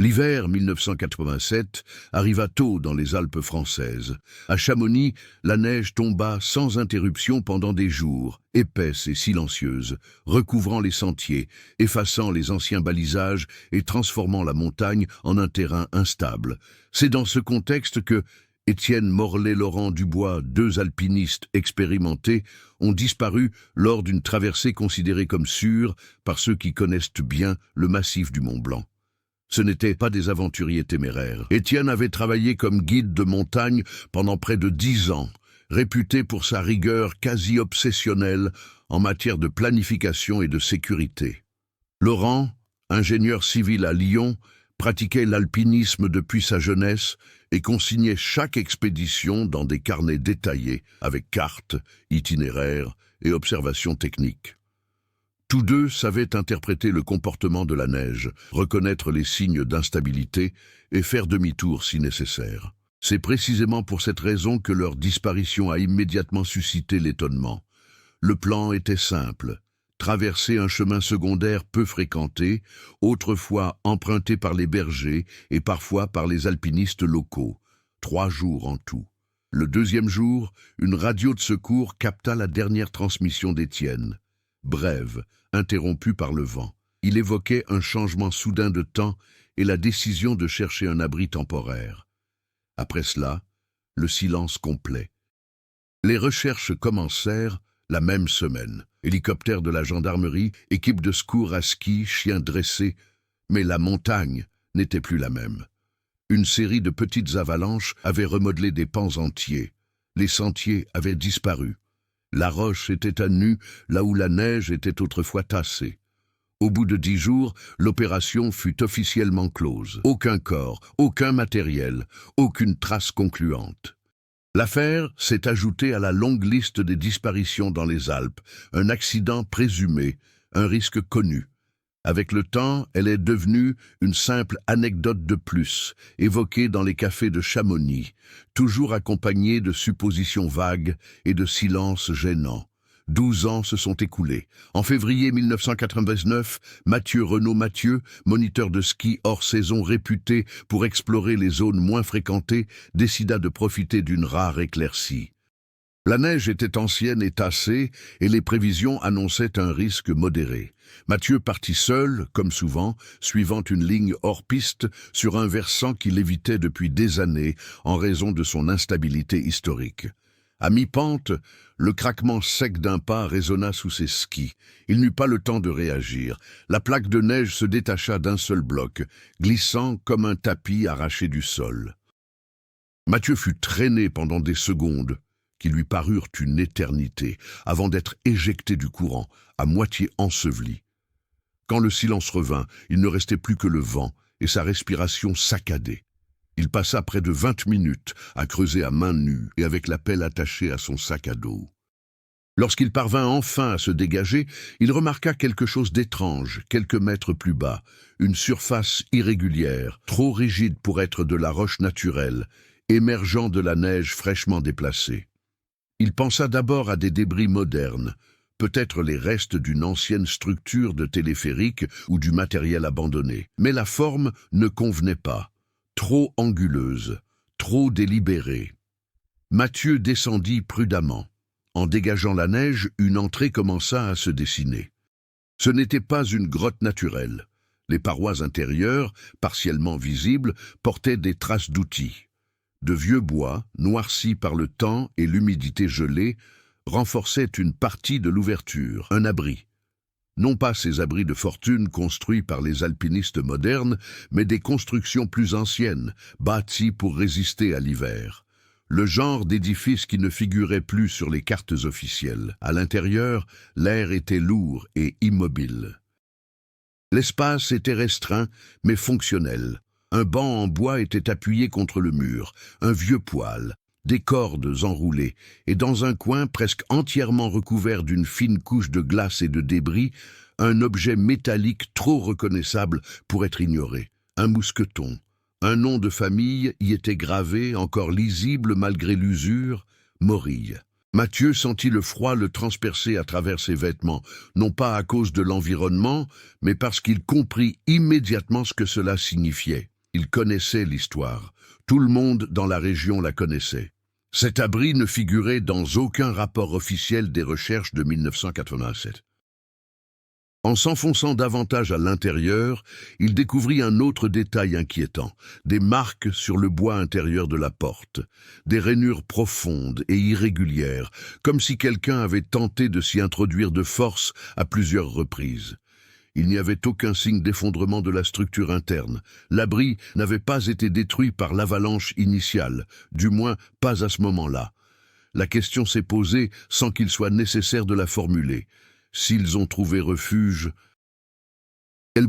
L'hiver 1987 arriva tôt dans les Alpes françaises. À Chamonix, la neige tomba sans interruption pendant des jours, épaisse et silencieuse, recouvrant les sentiers, effaçant les anciens balisages et transformant la montagne en un terrain instable. C'est dans ce contexte que Étienne Morlet-Laurent Dubois, deux alpinistes expérimentés, ont disparu lors d'une traversée considérée comme sûre par ceux qui connaissent bien le massif du Mont-Blanc. Ce n'étaient pas des aventuriers téméraires. Étienne avait travaillé comme guide de montagne pendant près de 10 ans, réputé pour sa rigueur quasi obsessionnelle en matière de planification et de sécurité. Laurent, ingénieur civil à Lyon, pratiquait l'alpinisme depuis sa jeunesse et consignait chaque expédition dans des carnets détaillés avec cartes, itinéraires et observations techniques. Tous deux savaient interpréter le comportement de la neige, reconnaître les signes d'instabilité et faire demi-tour si nécessaire. C'est précisément pour cette raison que leur disparition a immédiatement suscité l'étonnement. Le plan était simple: traverser un chemin secondaire peu fréquenté, autrefois emprunté par les bergers et parfois par les alpinistes locaux. 3 jours en tout. Le deuxième jour, une radio de secours capta la dernière transmission d'Étienne. Brève, interrompue par le vent. Il évoquait un changement soudain de temps et la décision de chercher un abri temporaire. Après cela, le silence complet. Les recherches commencèrent la même semaine. Hélicoptère de la gendarmerie, équipe de secours à ski, chiens dressés, mais la montagne n'était plus la même. Une série de petites avalanches avait remodelé des pans entiers. Les sentiers avaient disparu. La roche était à nu, là où la neige était autrefois tassée. Au bout de 10 jours, l'opération fut officiellement close. Aucun corps, aucun matériel, aucune trace concluante. L'affaire s'est ajoutée à la longue liste des disparitions dans les Alpes, un accident présumé, un risque connu. Avec le temps, elle est devenue une simple anecdote de plus, évoquée dans les cafés de Chamonix, toujours accompagnée de suppositions vagues et de silences gênants. 12 ans se sont écoulés. En février 1999, Mathieu Renaud-Mathieu, moniteur de ski hors saison réputé pour explorer les zones moins fréquentées, décida de profiter d'une rare éclaircie. La neige était ancienne et tassée, et les prévisions annonçaient un risque modéré. Mathieu partit seul, comme souvent, suivant une ligne hors piste sur un versant qu'il évitait depuis des années en raison de son instabilité historique. À mi-pente, le craquement sec d'un pas résonna sous ses skis. Il n'eut pas le temps de réagir. La plaque de neige se détacha d'un seul bloc, glissant comme un tapis arraché du sol. Mathieu fut traîné pendant des secondes, qui lui parurent une éternité, avant d'être éjecté du courant, à moitié enseveli. Quand le silence revint, il ne restait plus que le vent et sa respiration saccadée. Il passa près de 20 minutes à creuser à main nue et avec la pelle attachée à son sac à dos. Lorsqu'il parvint enfin à se dégager, il remarqua quelque chose d'étrange, quelques mètres plus bas, une surface irrégulière, trop rigide pour être de la roche naturelle, émergeant de la neige fraîchement déplacée. Il pensa d'abord à des débris modernes, peut-être les restes d'une ancienne structure de téléphérique ou du matériel abandonné. Mais la forme ne convenait pas, trop anguleuse, trop délibérée. Mathieu descendit prudemment. En dégageant la neige, une entrée commença à se dessiner. Ce n'était pas une grotte naturelle. Les parois intérieures, partiellement visibles, portaient des traces d'outils. De vieux bois, noircis par le temps et l'humidité gelée, renforçaient une partie de l'ouverture, un abri. Non pas ces abris de fortune construits par les alpinistes modernes, mais des constructions plus anciennes, bâties pour résister à l'hiver. Le genre d'édifice qui ne figurait plus sur les cartes officielles. À l'intérieur, l'air était lourd et immobile. L'espace était restreint, mais fonctionnel. Un banc en bois était appuyé contre le mur, un vieux poêle, des cordes enroulées, et dans un coin presque entièrement recouvert d'une fine couche de glace et de débris, un objet métallique trop reconnaissable pour être ignoré, un mousqueton. Un nom de famille y était gravé, encore lisible malgré l'usure, Morille. Mathieu sentit le froid le transpercer à travers ses vêtements, non pas à cause de l'environnement, mais parce qu'il comprit immédiatement ce que cela signifiait. Il connaissait l'histoire. Tout le monde dans la région la connaissait. Cet abri ne figurait dans aucun rapport officiel des recherches de 1987. En s'enfonçant davantage à l'intérieur, il découvrit un autre détail inquiétant, des marques sur le bois intérieur de la porte, des rainures profondes et irrégulières, comme si quelqu'un avait tenté de s'y introduire de force à plusieurs reprises. Il n'y avait aucun signe d'effondrement de la structure interne. L'abri n'avait pas été détruit par l'avalanche initiale, du moins pas à ce moment-là. La question s'est posée sans qu'il soit nécessaire de la formuler. S'ils ont trouvé refuge,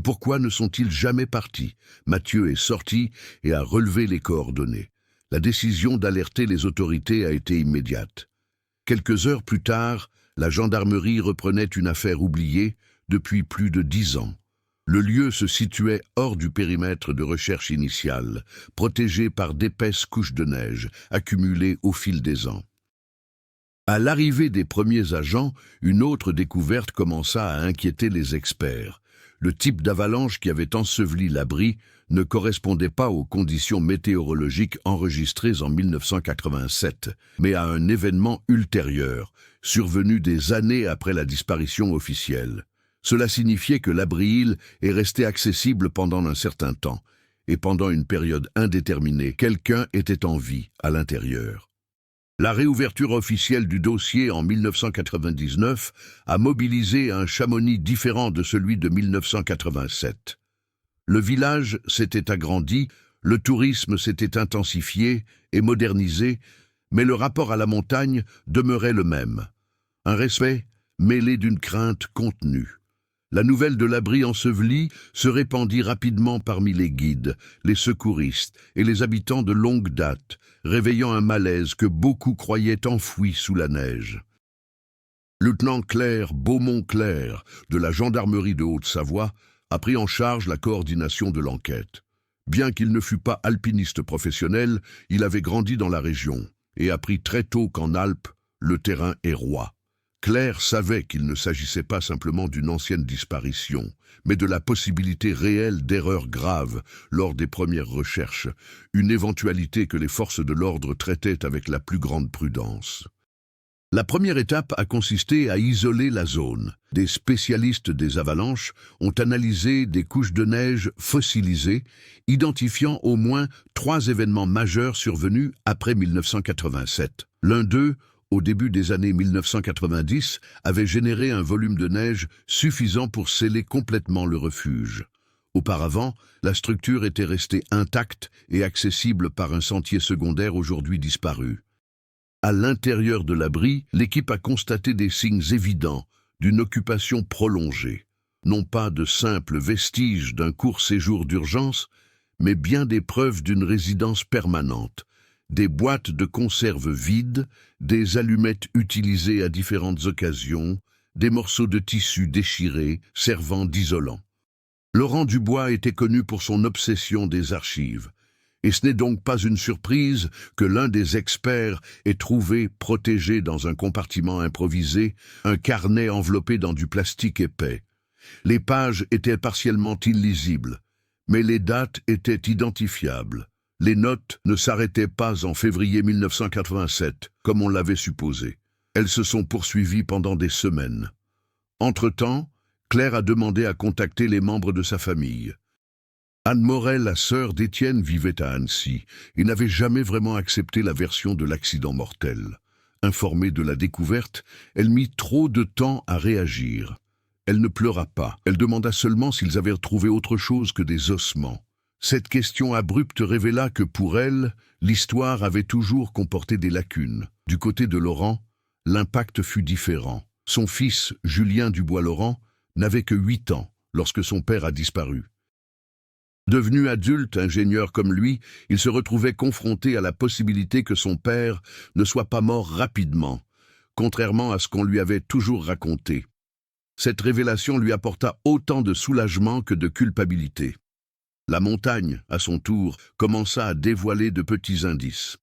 pourquoi ne sont-ils jamais partis? Mathieu est sorti et a relevé les coordonnées. La décision d'alerter les autorités a été immédiate. Quelques heures plus tard, la gendarmerie reprenait une affaire oubliée depuis plus de 10 ans. Le lieu se situait hors du périmètre de recherche initiale, protégé par d'épaisses couches de neige accumulées au fil des ans. À l'arrivée des premiers agents, une autre découverte commença à inquiéter les experts. Le type d'avalanche qui avait enseveli l'abri ne correspondait pas aux conditions météorologiques enregistrées en 1987, mais à un événement ultérieur, survenu des années après la disparition officielle. Cela signifiait que l'abri-île est resté accessible pendant un certain temps, et pendant une période indéterminée, quelqu'un était en vie à l'intérieur. La réouverture officielle du dossier en 1999 a mobilisé un Chamonix différent de celui de 1987. Le village s'était agrandi, le tourisme s'était intensifié et modernisé, mais le rapport à la montagne demeurait le même. Un respect mêlé d'une crainte contenue. La nouvelle de l'abri enseveli se répandit rapidement parmi les guides, les secouristes et les habitants de longue date, réveillant un malaise que beaucoup croyaient enfoui sous la neige. Lieutenant Claire Beaumont-Claire, de la gendarmerie de Haute-Savoie, a pris en charge la coordination de l'enquête. Bien qu'il ne fût pas alpiniste professionnel, il avait grandi dans la région et appris très tôt qu'en Alpes, le terrain est roi. Claire savait qu'il ne s'agissait pas simplement d'une ancienne disparition, mais de la possibilité réelle d'erreurs graves lors des premières recherches, une éventualité que les forces de l'ordre traitaient avec la plus grande prudence. La première étape a consisté à isoler la zone. Des spécialistes des avalanches ont analysé des couches de neige fossilisées, identifiant au moins 3 événements majeurs survenus après 1987. L'un d'eux, au début des années 1990, avait généré un volume de neige suffisant pour sceller complètement le refuge. Auparavant, la structure était restée intacte et accessible par un sentier secondaire aujourd'hui disparu. À l'intérieur de l'abri, l'équipe a constaté des signes évidents d'une occupation prolongée. Non pas de simples vestiges d'un court séjour d'urgence, mais bien des preuves d'une résidence permanente. Des boîtes de conserve vides, des allumettes utilisées à différentes occasions, des morceaux de tissu déchirés servant d'isolant. Laurent Dubois était connu pour son obsession des archives, et ce n'est donc pas une surprise que l'un des experts ait trouvé, protégé dans un compartiment improvisé, un carnet enveloppé dans du plastique épais. Les pages étaient partiellement illisibles, mais les dates étaient identifiables. Les notes ne s'arrêtaient pas en février 1987, comme on l'avait supposé. Elles se sont poursuivies pendant des semaines. Entre-temps, Claire a demandé à contacter les membres de sa famille. Anne Morel, la sœur d'Étienne, vivait à Annecy et n'avait jamais vraiment accepté la version de l'accident mortel. Informée de la découverte, elle mit trop de temps à réagir. Elle ne pleura pas, elle demanda seulement s'ils avaient retrouvé autre chose que des ossements. Cette question abrupte révéla que pour elle, l'histoire avait toujours comporté des lacunes. Du côté de Laurent, l'impact fut différent. Son fils, Julien Dubois-Laurent, n'avait que 8 ans lorsque son père a disparu. Devenu adulte, ingénieur comme lui, il se retrouvait confronté à la possibilité que son père ne soit pas mort rapidement, contrairement à ce qu'on lui avait toujours raconté. Cette révélation lui apporta autant de soulagement que de culpabilité. La montagne, à son tour, commença à dévoiler de petits indices.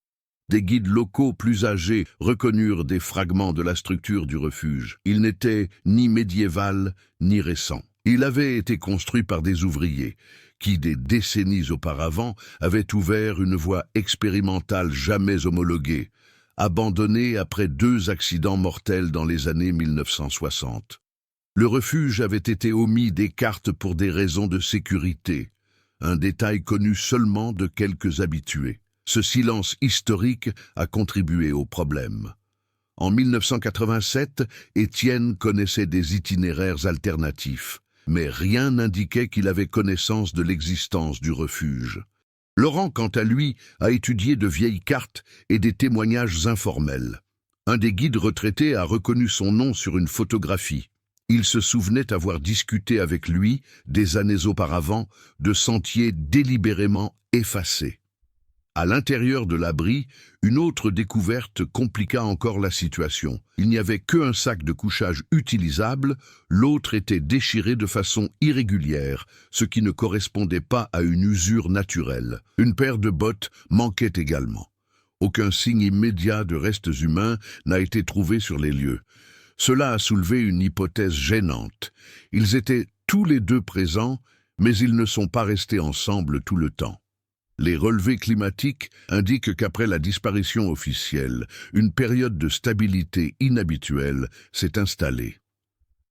Des guides locaux plus âgés reconnurent des fragments de la structure du refuge. Il n'était ni médiéval, ni récent. Il avait été construit par des ouvriers, qui, des décennies auparavant, avait ouvert une voie expérimentale jamais homologuée, abandonnée après 2 accidents mortels dans les années 1960. Le refuge avait été omis des cartes pour des raisons de sécurité, un détail connu seulement de quelques habitués. Ce silence historique a contribué au problème. En 1987, Étienne connaissait des itinéraires alternatifs, mais rien n'indiquait qu'il avait connaissance de l'existence du refuge. Laurent, quant à lui, a étudié de vieilles cartes et des témoignages informels. Un des guides retraités a reconnu son nom sur une photographie. Il se souvenait avoir discuté avec lui, des années auparavant, de sentiers délibérément effacés. À l'intérieur de l'abri, une autre découverte compliqua encore la situation. Il n'y avait qu'un sac de couchage utilisable, l'autre était déchiré de façon irrégulière, ce qui ne correspondait pas à une usure naturelle. Une paire de bottes manquait également. Aucun signe immédiat de restes humains n'a été trouvé sur les lieux. Cela a soulevé une hypothèse gênante. Ils étaient tous les deux présents, mais ils ne sont pas restés ensemble tout le temps. Les relevés climatiques indiquent qu'après la disparition officielle, une période de stabilité inhabituelle s'est installée.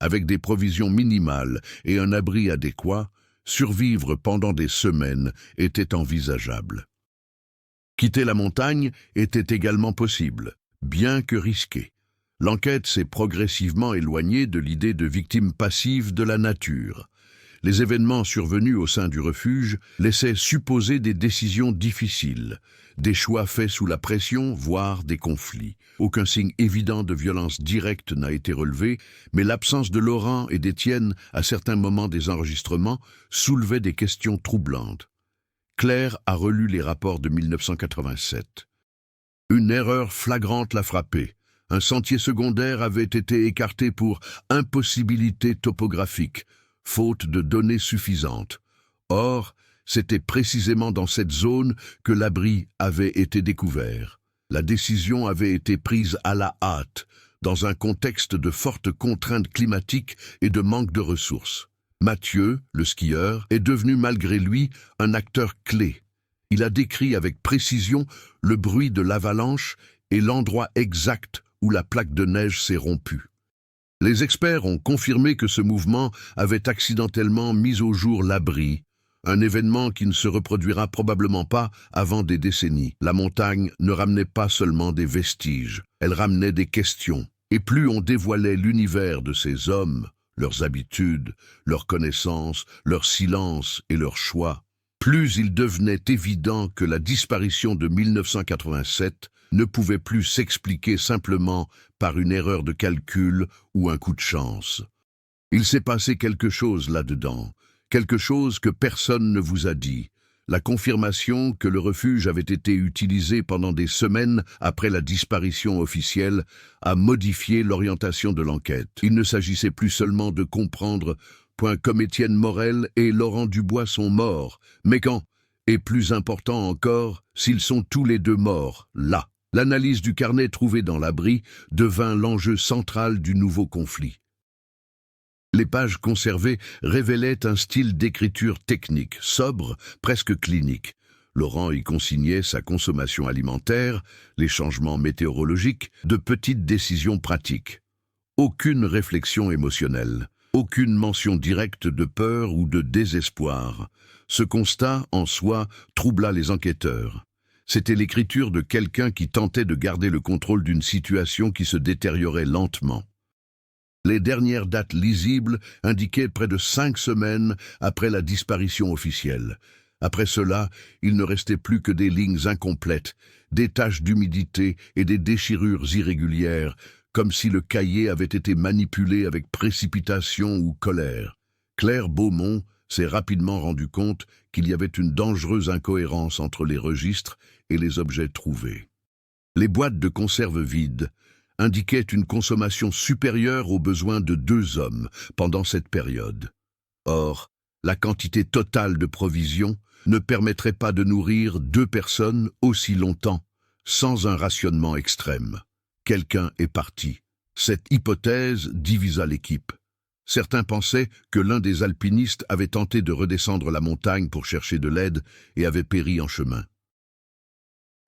Avec des provisions minimales et un abri adéquat, survivre pendant des semaines était envisageable. Quitter la montagne était également possible, bien que risqué. L'enquête s'est progressivement éloignée de l'idée de victime passive de la nature. Les événements survenus au sein du refuge laissaient supposer des décisions difficiles, des choix faits sous la pression, voire des conflits. Aucun signe évident de violence directe n'a été relevé, mais l'absence de Laurent et d'Étienne à certains moments des enregistrements soulevait des questions troublantes. Claire a relu les rapports de 1987. Une erreur flagrante l'a frappé. Un sentier secondaire avait été écarté pour impossibilité topographique, faute de données suffisantes. Or, c'était précisément dans cette zone que l'abri avait été découvert. La décision avait été prise à la hâte, dans un contexte de fortes contraintes climatiques et de manque de ressources. Mathieu, le skieur, est devenu malgré lui un acteur clé. Il a décrit avec précision le bruit de l'avalanche et l'endroit exact où la plaque de neige s'est rompue. Les experts ont confirmé que ce mouvement avait accidentellement mis au jour l'abri, un événement qui ne se reproduira probablement pas avant des décennies. La montagne ne ramenait pas seulement des vestiges, elle ramenait des questions. Et plus on dévoilait l'univers de ces hommes, leurs habitudes, leurs connaissances, leur silence et leurs choix, plus il devenait évident que la disparition de 1987 ne pouvait plus s'expliquer simplement par une erreur de calcul ou un coup de chance. Il s'est passé quelque chose là-dedans, quelque chose que personne ne vous a dit, la confirmation que le refuge avait été utilisé pendant des semaines après la disparition officielle a modifié l'orientation de l'enquête. Il ne s'agissait plus seulement de comprendre comme Étienne Morel et Laurent Dubois sont morts, mais quand, et plus important encore, s'ils sont tous les deux morts, là. L'analyse du carnet trouvé dans l'abri devint l'enjeu central du nouveau conflit. Les pages conservées révélaient un style d'écriture technique, sobre, presque clinique. Laurent y consignait sa consommation alimentaire, les changements météorologiques, de petites décisions pratiques. Aucune réflexion émotionnelle, aucune mention directe de peur ou de désespoir. Ce constat, en soi, troubla les enquêteurs. C'était l'écriture de quelqu'un qui tentait de garder le contrôle d'une situation qui se détériorait lentement. Les dernières dates lisibles indiquaient près de 5 semaines après la disparition officielle. Après cela, il ne restait plus que des lignes incomplètes, des taches d'humidité et des déchirures irrégulières, comme si le cahier avait été manipulé avec précipitation ou colère. Claire Beaumont s'est rapidement rendu compte qu'il y avait une dangereuse incohérence entre les registres et les objets trouvés. Les boîtes de conserve vides indiquaient une consommation supérieure aux besoins de 2 hommes pendant cette période. Or, la quantité totale de provisions ne permettrait pas de nourrir 2 personnes aussi longtemps, sans un rationnement extrême. Quelqu'un est parti. Cette hypothèse divisa l'équipe. Certains pensaient que l'un des alpinistes avait tenté de redescendre la montagne pour chercher de l'aide et avait péri en chemin.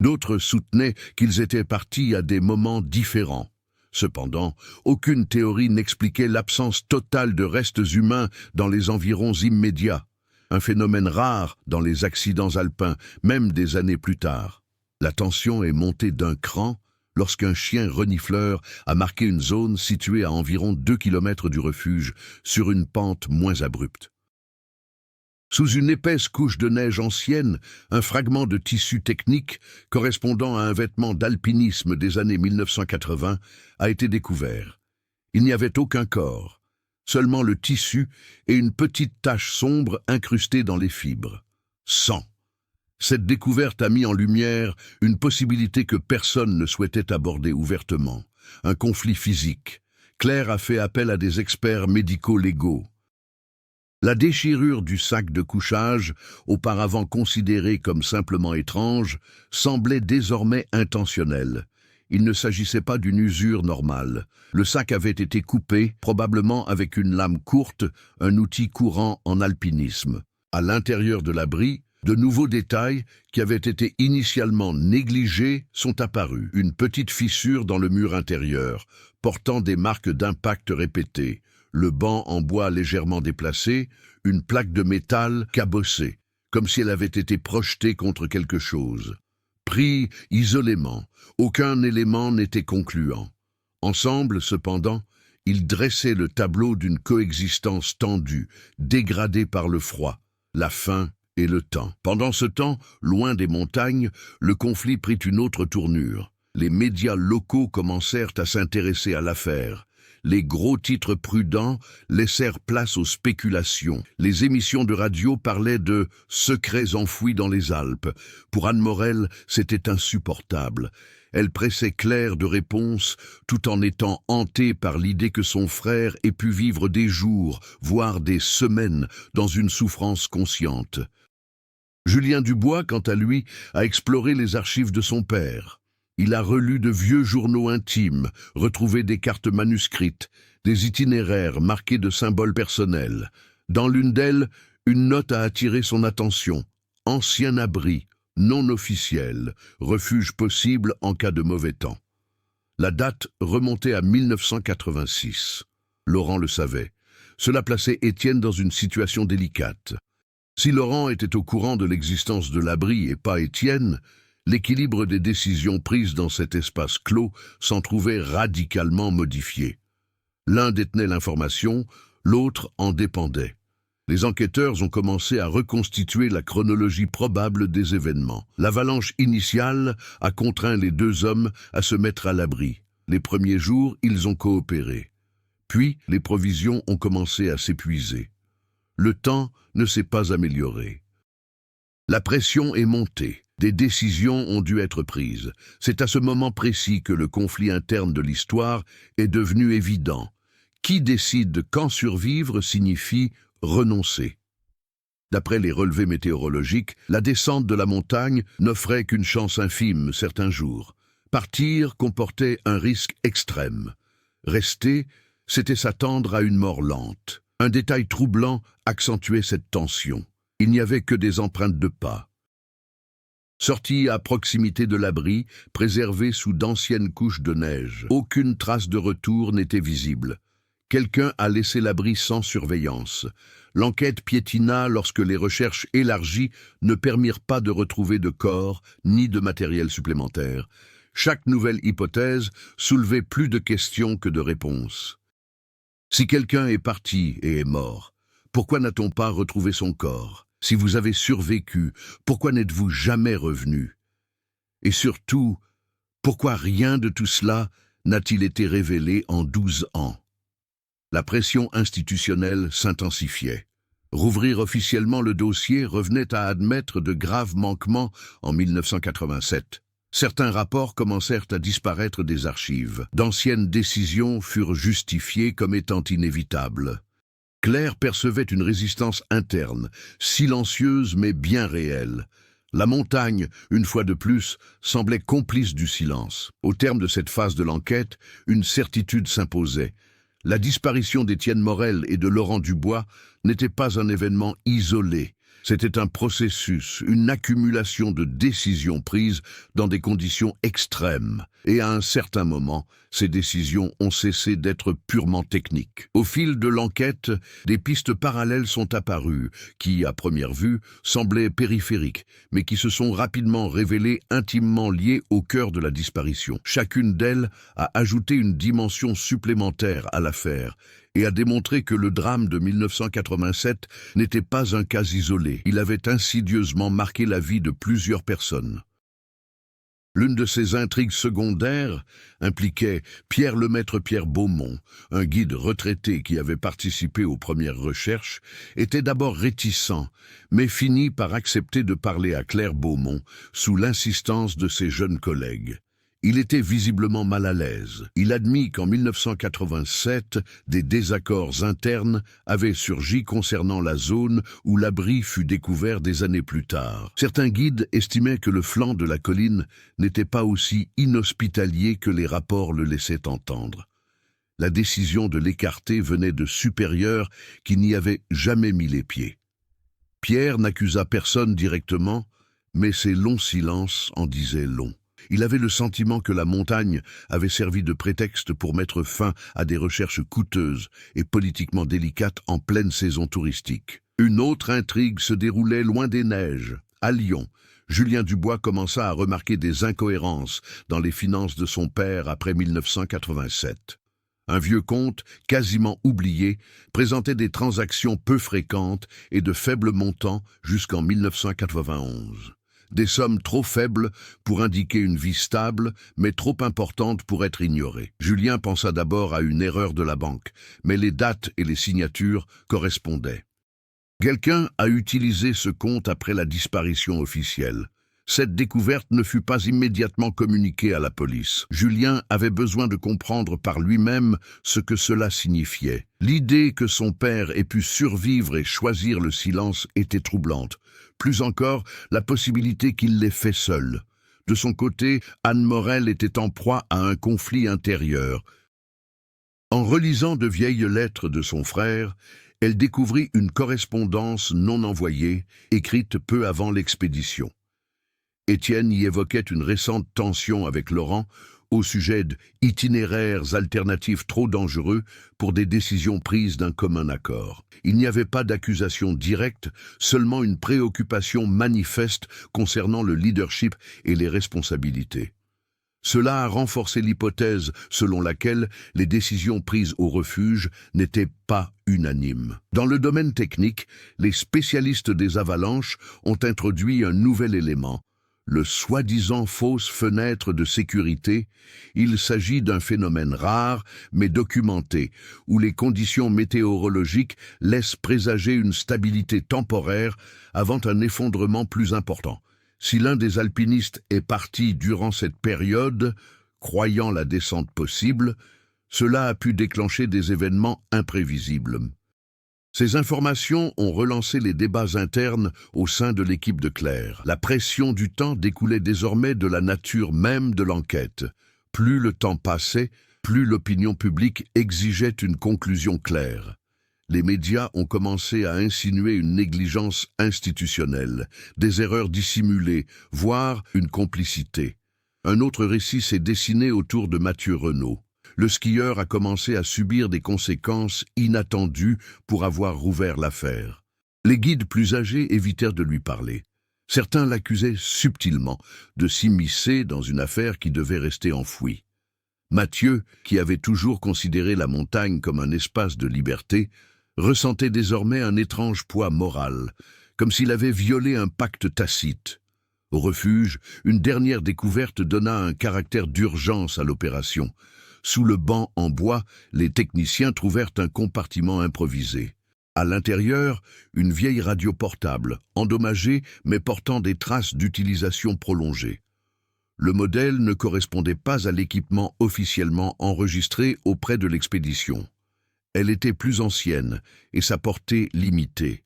D'autres soutenaient qu'ils étaient partis à des moments différents. Cependant, aucune théorie n'expliquait l'absence totale de restes humains dans les environs immédiats, un phénomène rare dans les accidents alpins, même des années plus tard. La tension est montée d'un cran lorsqu'un chien renifleur a marqué une zone située à environ 2 km du refuge, sur une pente moins abrupte. Sous une épaisse couche de neige ancienne, un fragment de tissu technique correspondant à un vêtement d'alpinisme des années 1980 a été découvert. Il n'y avait aucun corps, seulement le tissu et une petite tache sombre incrustée dans les fibres. Sang. Cette découverte a mis en lumière une possibilité que personne ne souhaitait aborder ouvertement, un conflit physique. Claire a fait appel à des experts médico-légaux. La déchirure du sac de couchage, auparavant considérée comme simplement étrange, semblait désormais intentionnelle. Il ne s'agissait pas d'une usure normale. Le sac avait été coupé, probablement avec une lame courte, un outil courant en alpinisme. À l'intérieur de l'abri, de nouveaux détails qui avaient été initialement négligés sont apparus. Une petite fissure dans le mur intérieur, portant des marques d'impact répétées. Le banc en bois légèrement déplacé, une plaque de métal cabossée, comme si elle avait été projetée contre quelque chose. Pris isolément, aucun élément n'était concluant. Ensemble, cependant, ils dressaient le tableau d'une coexistence tendue, dégradée par le froid, la faim et le temps. Pendant ce temps, loin des montagnes, le conflit prit une autre tournure. Les médias locaux commencèrent à s'intéresser à l'affaire. Les gros titres prudents laissèrent place aux spéculations. Les émissions de radio parlaient de « secrets enfouis dans les Alpes ». Pour Anne Morel, c'était insupportable. Elle pressait Claire de réponses, tout en étant hantée par l'idée que son frère ait pu vivre des jours, voire des semaines, dans une souffrance consciente. Julien Dubois, quant à lui, a exploré les archives de son père. Il a relu de vieux journaux intimes, retrouvé des cartes manuscrites, des itinéraires marqués de symboles personnels. Dans l'une d'elles, une note a attiré son attention. Ancien abri, non officiel, refuge possible en cas de mauvais temps. La date remontait à 1986. Laurent le savait. Cela plaçait Étienne dans une situation délicate. Si Laurent était au courant de l'existence de l'abri et pas Étienne, l'équilibre des décisions prises dans cet espace clos s'en trouvait radicalement modifié. L'un détenait l'information, l'autre en dépendait. Les enquêteurs ont commencé à reconstituer la chronologie probable des événements. L'avalanche initiale a contraint les deux hommes à se mettre à l'abri. Les premiers jours, ils ont coopéré. Puis, les provisions ont commencé à s'épuiser. Le temps ne s'est pas amélioré. La pression est montée. Des décisions ont dû être prises. C'est à ce moment précis que le conflit interne de l'histoire est devenu évident. Qui décide quand survivre signifie renoncer. D'après les relevés météorologiques, la descente de la montagne n'offrait qu'une chance infime certains jours. Partir comportait un risque extrême. Rester, c'était s'attendre à une mort lente. Un détail troublant accentuait cette tension. Il n'y avait que des empreintes de pas. Sorti à proximité de l'abri, préservé sous d'anciennes couches de neige. Aucune trace de retour n'était visible. Quelqu'un a laissé l'abri sans surveillance. L'enquête piétina lorsque les recherches élargies ne permirent pas de retrouver de corps ni de matériel supplémentaire. Chaque nouvelle hypothèse soulevait plus de questions que de réponses. Si quelqu'un est parti et est mort, pourquoi n'a-t-on pas retrouvé son corps ? Si vous avez survécu, pourquoi n'êtes-vous jamais revenu? Et surtout, pourquoi rien de tout cela n'a-t-il été révélé en 12 ans? La pression institutionnelle s'intensifiait. Rouvrir officiellement le dossier revenait à admettre de graves manquements en 1987. Certains rapports commencèrent à disparaître des archives. D'anciennes décisions furent justifiées comme étant inévitables. Claire percevait une résistance interne, silencieuse mais bien réelle. La montagne, une fois de plus, semblait complice du silence. Au terme de cette phase de l'enquête, une certitude s'imposait. La disparition d'Étienne Morel et de Laurent Dubois n'était pas un événement isolé. C'était un processus, une accumulation de décisions prises dans des conditions extrêmes. Et à un certain moment, ces décisions ont cessé d'être purement techniques. Au fil de l'enquête, des pistes parallèles sont apparues, qui, à première vue, semblaient périphériques, mais qui se sont rapidement révélées intimement liées au cœur de la disparition. Chacune d'elles a ajouté une dimension supplémentaire à l'affaire, et a démontré que le drame de 1987 n'était pas un cas isolé. Il avait insidieusement marqué la vie de plusieurs personnes. L'une de ces intrigues secondaires impliquait Pierre Beaumont, un guide retraité qui avait participé aux premières recherches, était d'abord réticent, mais finit par accepter de parler à Claire Beaumont sous l'insistance de ses jeunes collègues. Il était visiblement mal à l'aise. Il admit qu'en 1987, des désaccords internes avaient surgi concernant la zone où l'abri fut découvert des années plus tard. Certains guides estimaient que le flanc de la colline n'était pas aussi inhospitalier que les rapports le laissaient entendre. La décision de l'écarter venait de supérieurs qui n'y avaient jamais mis les pieds. Pierre n'accusa personne directement, mais ses longs silences en disaient long. Il avait le sentiment que la montagne avait servi de prétexte pour mettre fin à des recherches coûteuses et politiquement délicates en pleine saison touristique. Une autre intrigue se déroulait loin des neiges. À Lyon, Julien Dubois commença à remarquer des incohérences dans les finances de son père après 1987. Un vieux compte, quasiment oublié, présentait des transactions peu fréquentes et de faibles montants jusqu'en 1991. Des sommes trop faibles pour indiquer une vie stable, mais trop importantes pour être ignorées. Julien pensa d'abord à une erreur de la banque, mais les dates et les signatures correspondaient. Quelqu'un a utilisé ce compte après la disparition officielle. Cette découverte ne fut pas immédiatement communiquée à la police. Julien avait besoin de comprendre par lui-même ce que cela signifiait. L'idée que son père ait pu survivre et choisir le silence était troublante. Plus encore, la possibilité qu'il l'ait fait seul. De son côté, Anne Morel était en proie à un conflit intérieur. En relisant de vieilles lettres de son frère, elle découvrit une correspondance non envoyée, écrite peu avant l'expédition. Étienne y évoquait une récente tension avec Laurent au sujet d'itinéraires alternatifs trop dangereux pour des décisions prises d'un commun accord. Il n'y avait pas d'accusation directe, seulement une préoccupation manifeste concernant le leadership et les responsabilités. Cela a renforcé l'hypothèse selon laquelle les décisions prises au refuge n'étaient pas unanimes. Dans le domaine technique, les spécialistes des avalanches ont introduit un nouvel élément. Le soi-disant fausse fenêtre de sécurité, il s'agit d'un phénomène rare mais documenté, où les conditions météorologiques laissent présager une stabilité temporaire avant un effondrement plus important. Si l'un des alpinistes est parti durant cette période, croyant la descente possible, cela a pu déclencher des événements imprévisibles. Ces informations ont relancé les débats internes au sein de l'équipe de Claire. La pression du temps découlait désormais de la nature même de l'enquête. Plus le temps passait, plus l'opinion publique exigeait une conclusion claire. Les médias ont commencé à insinuer une négligence institutionnelle, des erreurs dissimulées, voire une complicité. Un autre récit s'est dessiné autour de Mathieu Renaud. Le skieur a commencé à subir des conséquences inattendues pour avoir rouvert l'affaire. Les guides plus âgés évitèrent de lui parler. Certains l'accusaient subtilement de s'immiscer dans une affaire qui devait rester enfouie. Mathieu, qui avait toujours considéré la montagne comme un espace de liberté, ressentait désormais un étrange poids moral, comme s'il avait violé un pacte tacite. Au refuge, une dernière découverte donna un caractère d'urgence à l'opération. Sous le banc en bois, les techniciens trouvèrent un compartiment improvisé. À l'intérieur, une vieille radio portable, endommagée mais portant des traces d'utilisation prolongée. Le modèle ne correspondait pas à l'équipement officiellement enregistré auprès de l'expédition. Elle était plus ancienne et sa portée limitée.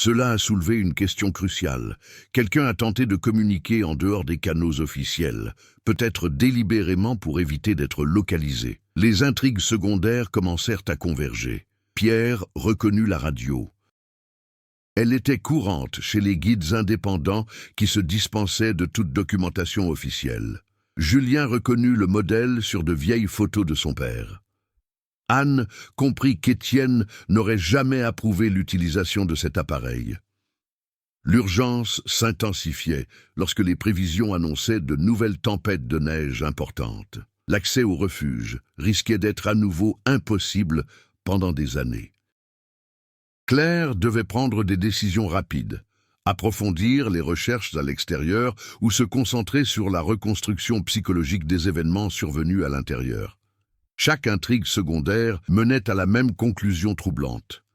Cela a soulevé une question cruciale. Quelqu'un a tenté de communiquer en dehors des canaux officiels, peut-être délibérément pour éviter d'être localisé. Les intrigues secondaires commencèrent à converger. Pierre reconnut la radio. Elle était courante chez les guides indépendants qui se dispensaient de toute documentation officielle. Julien reconnut le modèle sur de vieilles photos de son père. Anne comprit qu'Étienne n'aurait jamais approuvé l'utilisation de cet appareil. L'urgence s'intensifiait lorsque les prévisions annonçaient de nouvelles tempêtes de neige importantes. L'accès au refuge risquait d'être à nouveau impossible pendant des années. Claire devait prendre des décisions rapides, approfondir les recherches à l'extérieur ou se concentrer sur la reconstruction psychologique des événements survenus à l'intérieur. Chaque intrigue secondaire menait à la même conclusion troublante.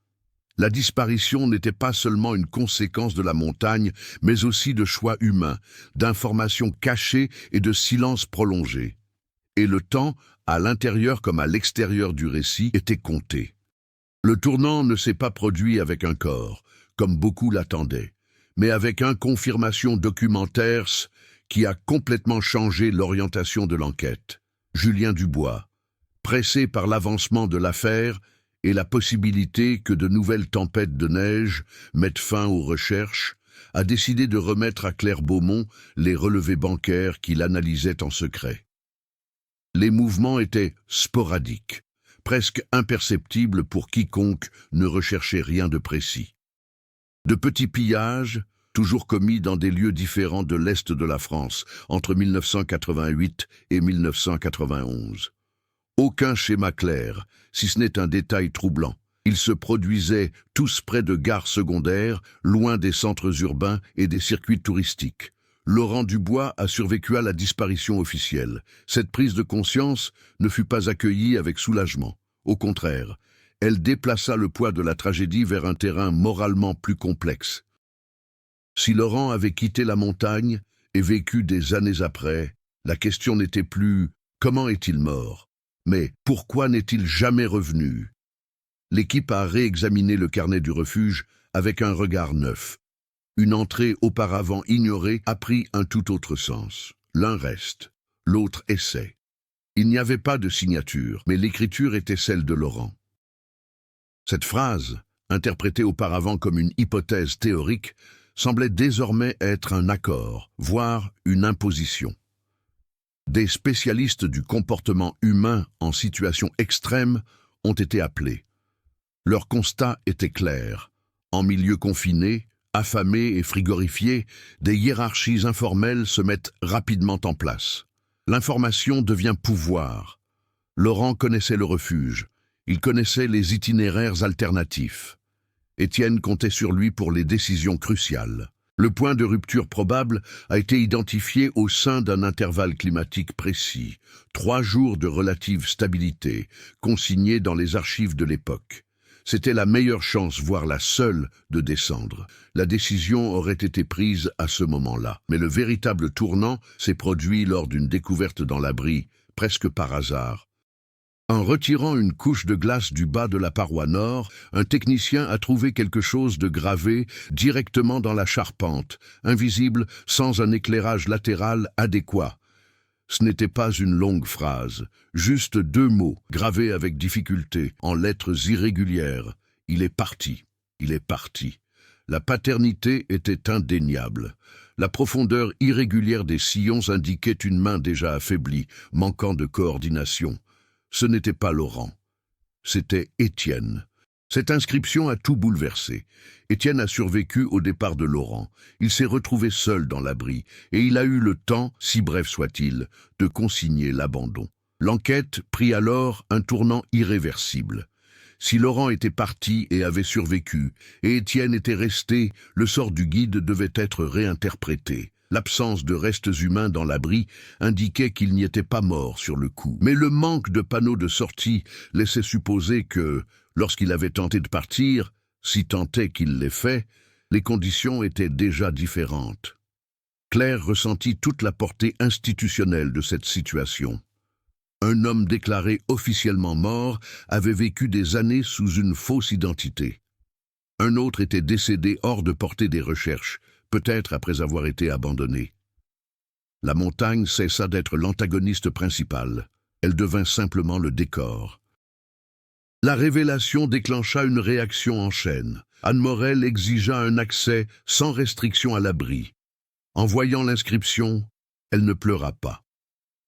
La disparition n'était pas seulement une conséquence de la montagne, mais aussi de choix humains, d'informations cachées et de silences prolongés. Et le temps, à l'intérieur comme à l'extérieur du récit, était compté. Le tournant ne s'est pas produit avec un corps, comme beaucoup l'attendaient, mais avec une confirmation documentaire qui a complètement changé l'orientation de l'enquête. Julien Dubois, pressé par l'avancement de l'affaire et la possibilité que de nouvelles tempêtes de neige mettent fin aux recherches, a décidé de remettre à Claire Beaumont les relevés bancaires qu'il analysait en secret. Les mouvements étaient sporadiques, presque imperceptibles pour quiconque ne recherchait rien de précis. De petits pillages, toujours commis dans des lieux différents de l'Est de la France, entre 1988 et 1991. Aucun schéma clair, si ce n'est un détail troublant. Ils se produisaient tous près de gares secondaires, loin des centres urbains et des circuits touristiques. Laurent Dubois a survécu à la disparition officielle. Cette prise de conscience ne fut pas accueillie avec soulagement. Au contraire, elle déplaça le poids de la tragédie vers un terrain moralement plus complexe. Si Laurent avait quitté la montagne et vécu des années après, la question n'était plus « comment est-il mort ?» mais pourquoi n'est-il jamais revenu? L'équipe a réexaminé le carnet du refuge avec un regard neuf. Une entrée auparavant ignorée a pris un tout autre sens. L'un reste, l'autre essaie. Il n'y avait pas de signature, mais l'écriture était celle de Laurent. Cette phrase, interprétée auparavant comme une hypothèse théorique, semblait désormais être un accord, voire une imposition. Des spécialistes du comportement humain en situation extrême ont été appelés. Leur constat était clair. En milieu confiné, affamé et frigorifié, des hiérarchies informelles se mettent rapidement en place. L'information devient pouvoir. Laurent connaissait le refuge. Il connaissait les itinéraires alternatifs. Étienne comptait sur lui pour les décisions cruciales. Le point de rupture probable a été identifié au sein d'un intervalle climatique précis, 3 jours de relative stabilité, consignés dans les archives de l'époque. C'était la meilleure chance, voire la seule, de descendre. La décision aurait été prise à ce moment-là. Mais le véritable tournant s'est produit lors d'une découverte dans l'abri, presque par hasard. En retirant une couche de glace du bas de la paroi nord, un technicien a trouvé quelque chose de gravé directement dans la charpente, invisible sans un éclairage latéral adéquat. Ce n'était pas une longue phrase, juste 2 mots, gravés avec difficulté, en lettres irrégulières. Il est parti, il est parti. La paternité était indéniable. La profondeur irrégulière des sillons indiquait une main déjà affaiblie, manquant de coordination. Ce n'était pas Laurent, c'était Étienne. Cette inscription a tout bouleversé. Étienne a survécu au départ de Laurent. Il s'est retrouvé seul dans l'abri et il a eu le temps, si bref soit-il, de consigner l'abandon. L'enquête prit alors un tournant irréversible. Si Laurent était parti et avait survécu, et Étienne était resté, le sort du guide devait être réinterprété. L'absence de restes humains dans l'abri indiquait qu'il n'y était pas mort sur le coup. Mais le manque de panneaux de sortie laissait supposer que, lorsqu'il avait tenté de partir, si tant est qu'il l'ait fait, les conditions étaient déjà différentes. Claire ressentit toute la portée institutionnelle de cette situation. Un homme déclaré officiellement mort avait vécu des années sous une fausse identité. Un autre était décédé hors de portée des recherches, peut-être après avoir été abandonné. La montagne cessa d'être l'antagoniste principal. Elle devint simplement le décor. La révélation déclencha une réaction en chaîne. Anne Morel exigea un accès sans restriction à l'abri. En voyant l'inscription, elle ne pleura pas.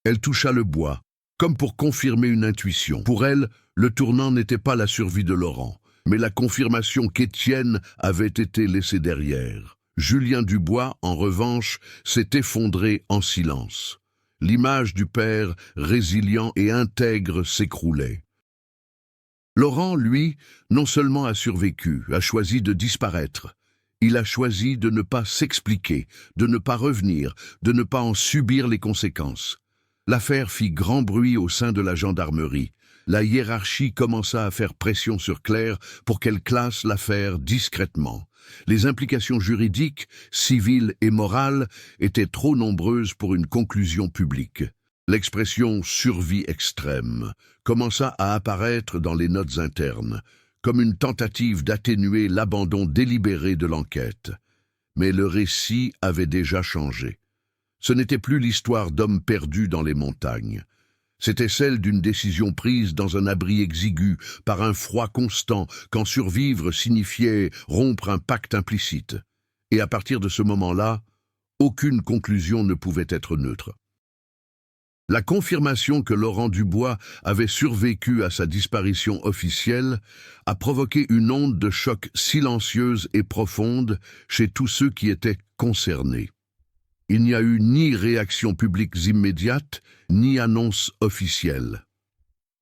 Elle toucha le bois, comme pour confirmer une intuition. Pour elle, le tournant n'était pas la survie de Laurent, mais la confirmation qu'Étienne avait été laissé derrière. Julien Dubois, en revanche, s'est effondré en silence. L'image du père, résilient et intègre, s'écroulait. Laurent, lui, non seulement a survécu, a choisi de disparaître. Il a choisi de ne pas s'expliquer, de ne pas revenir, de ne pas en subir les conséquences. L'affaire fit grand bruit au sein de la gendarmerie. La hiérarchie commença à faire pression sur Claire pour qu'elle classe l'affaire discrètement. Les implications juridiques, civiles et morales étaient trop nombreuses pour une conclusion publique. L'expression « survie extrême » commença à apparaître dans les notes internes, comme une tentative d'atténuer l'abandon délibéré de l'enquête. Mais le récit avait déjà changé. Ce n'était plus l'histoire d'hommes perdus dans les montagnes. C'était celle d'une décision prise dans un abri exigu, par un froid constant, quand survivre signifiait rompre un pacte implicite. Et à partir de ce moment-là, aucune conclusion ne pouvait être neutre. La confirmation que Laurent Dubois avait survécu à sa disparition officielle a provoqué une onde de choc silencieuse et profonde chez tous ceux qui étaient concernés. Il n'y a eu ni réactions publiques immédiates, ni annonce officielle.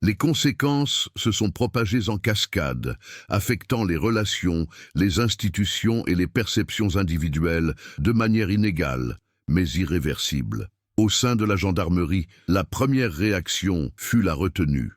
Les conséquences se sont propagées en cascade, affectant les relations, les institutions et les perceptions individuelles de manière inégale, mais irréversible. Au sein de la gendarmerie, la première réaction fut la retenue.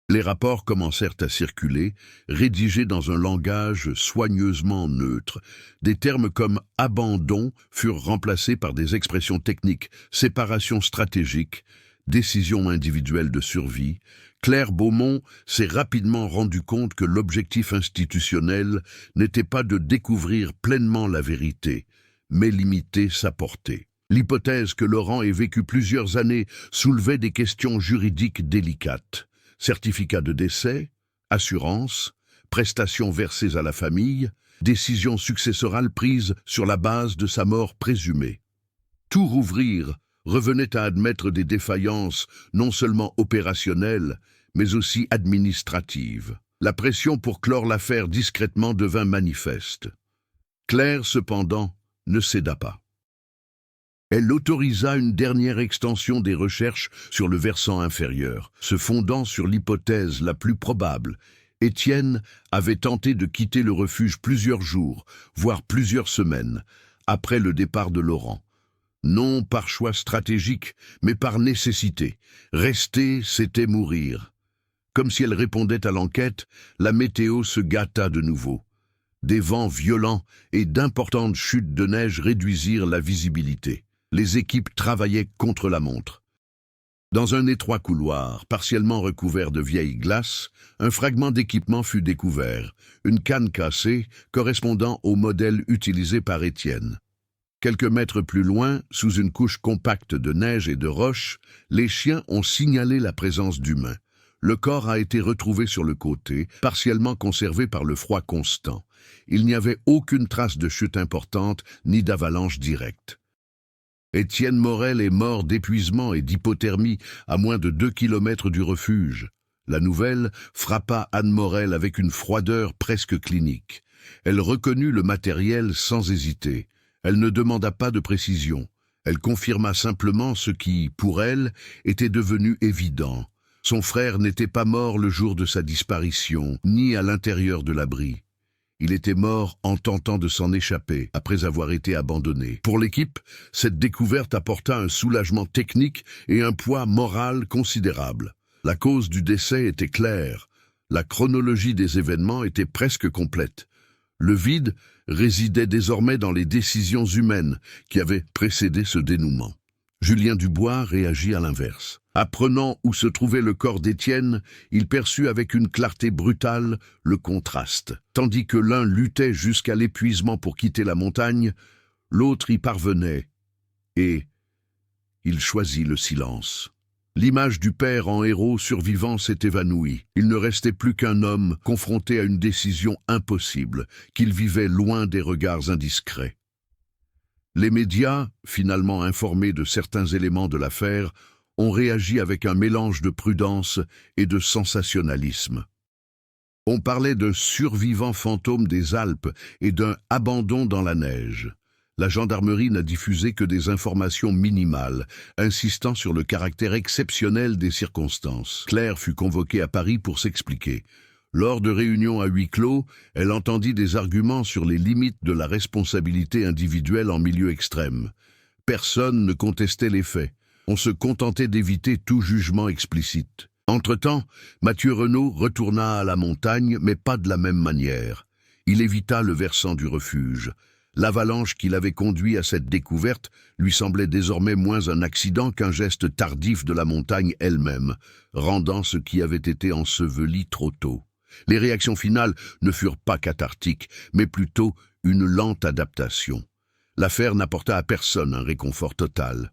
Les rapports commencèrent à circuler, rédigés dans un langage soigneusement neutre. Des termes comme « abandon » furent remplacés par des expressions techniques, « séparation stratégique », « décision individuelle de survie ». Claire Beaumont s'est rapidement rendu compte que l'objectif institutionnel n'était pas de découvrir pleinement la vérité, mais limiter sa portée. L'hypothèse que Laurent ait vécu plusieurs années soulevait des questions juridiques délicates. Certificat de décès, assurance, prestations versées à la famille, décision successorale prise sur la base de sa mort présumée. Tout rouvrir revenait à admettre des défaillances non seulement opérationnelles, mais aussi administratives. La pression pour clore l'affaire discrètement devint manifeste. Claire, cependant, ne céda pas. Elle autorisa une dernière extension des recherches sur le versant inférieur, se fondant sur l'hypothèse la plus probable. Étienne avait tenté de quitter le refuge plusieurs jours, voire plusieurs semaines, après le départ de Laurent. Non par choix stratégique, mais par nécessité. Rester, c'était mourir. Comme si elle répondait à l'enquête, la météo se gâta de nouveau. Des vents violents et d'importantes chutes de neige réduisirent la visibilité. Les équipes travaillaient contre la montre. Dans un étroit couloir, partiellement recouvert de vieilles glaces, un fragment d'équipement fut découvert, une canne cassée correspondant au modèle utilisé par Étienne. Quelques mètres plus loin, sous une couche compacte de neige et de roches, les chiens ont signalé la présence d'humains. Le corps a été retrouvé sur le côté, partiellement conservé par le froid constant. Il n'y avait aucune trace de chute importante ni d'avalanche directe. Étienne Morel est mort d'épuisement et d'hypothermie à moins de 2 kilomètres du refuge. La nouvelle frappa Anne Morel avec une froideur presque clinique. Elle reconnut le matériel sans hésiter. Elle ne demanda pas de précision. Elle confirma simplement ce qui, pour elle, était devenu évident. Son frère n'était pas mort le jour de sa disparition, ni à l'intérieur de l'abri. Il était mort en tentant de s'en échapper, après avoir été abandonné. Pour l'équipe, cette découverte apporta un soulagement technique et un poids moral considérable. La cause du décès était claire. La chronologie des événements était presque complète. Le vide résidait désormais dans les décisions humaines qui avaient précédé ce dénouement. Julien Dubois réagit à l'inverse. Apprenant où se trouvait le corps d'Étienne, il perçut avec une clarté brutale le contraste. Tandis que l'un luttait jusqu'à l'épuisement pour quitter la montagne, l'autre y parvenait, et il choisit le silence. L'image du père en héros survivant s'est évanouie. Il ne restait plus qu'un homme confronté à une décision impossible, qu'il vivait loin des regards indiscrets. Les médias, finalement informés de certains éléments de l'affaire, ont réagi avec un mélange de prudence et de sensationnalisme. On parlait d'un survivant fantôme des Alpes et d'un abandon dans la neige. La gendarmerie n'a diffusé que des informations minimales, insistant sur le caractère exceptionnel des circonstances. Claire fut convoquée à Paris pour s'expliquer. Lors de réunions à huis clos, elle entendit des arguments sur les limites de la responsabilité individuelle en milieu extrême. Personne ne contestait les faits. On se contentait d'éviter tout jugement explicite. Entre-temps, Mathieu Renaud retourna à la montagne, mais pas de la même manière. Il évita le versant du refuge. L'avalanche qui l'avait conduit à cette découverte lui semblait désormais moins un accident qu'un geste tardif de la montagne elle-même, rendant ce qui avait été enseveli trop tôt. Les réactions finales ne furent pas cathartiques, mais plutôt une lente adaptation. L'affaire n'apporta à personne un réconfort total.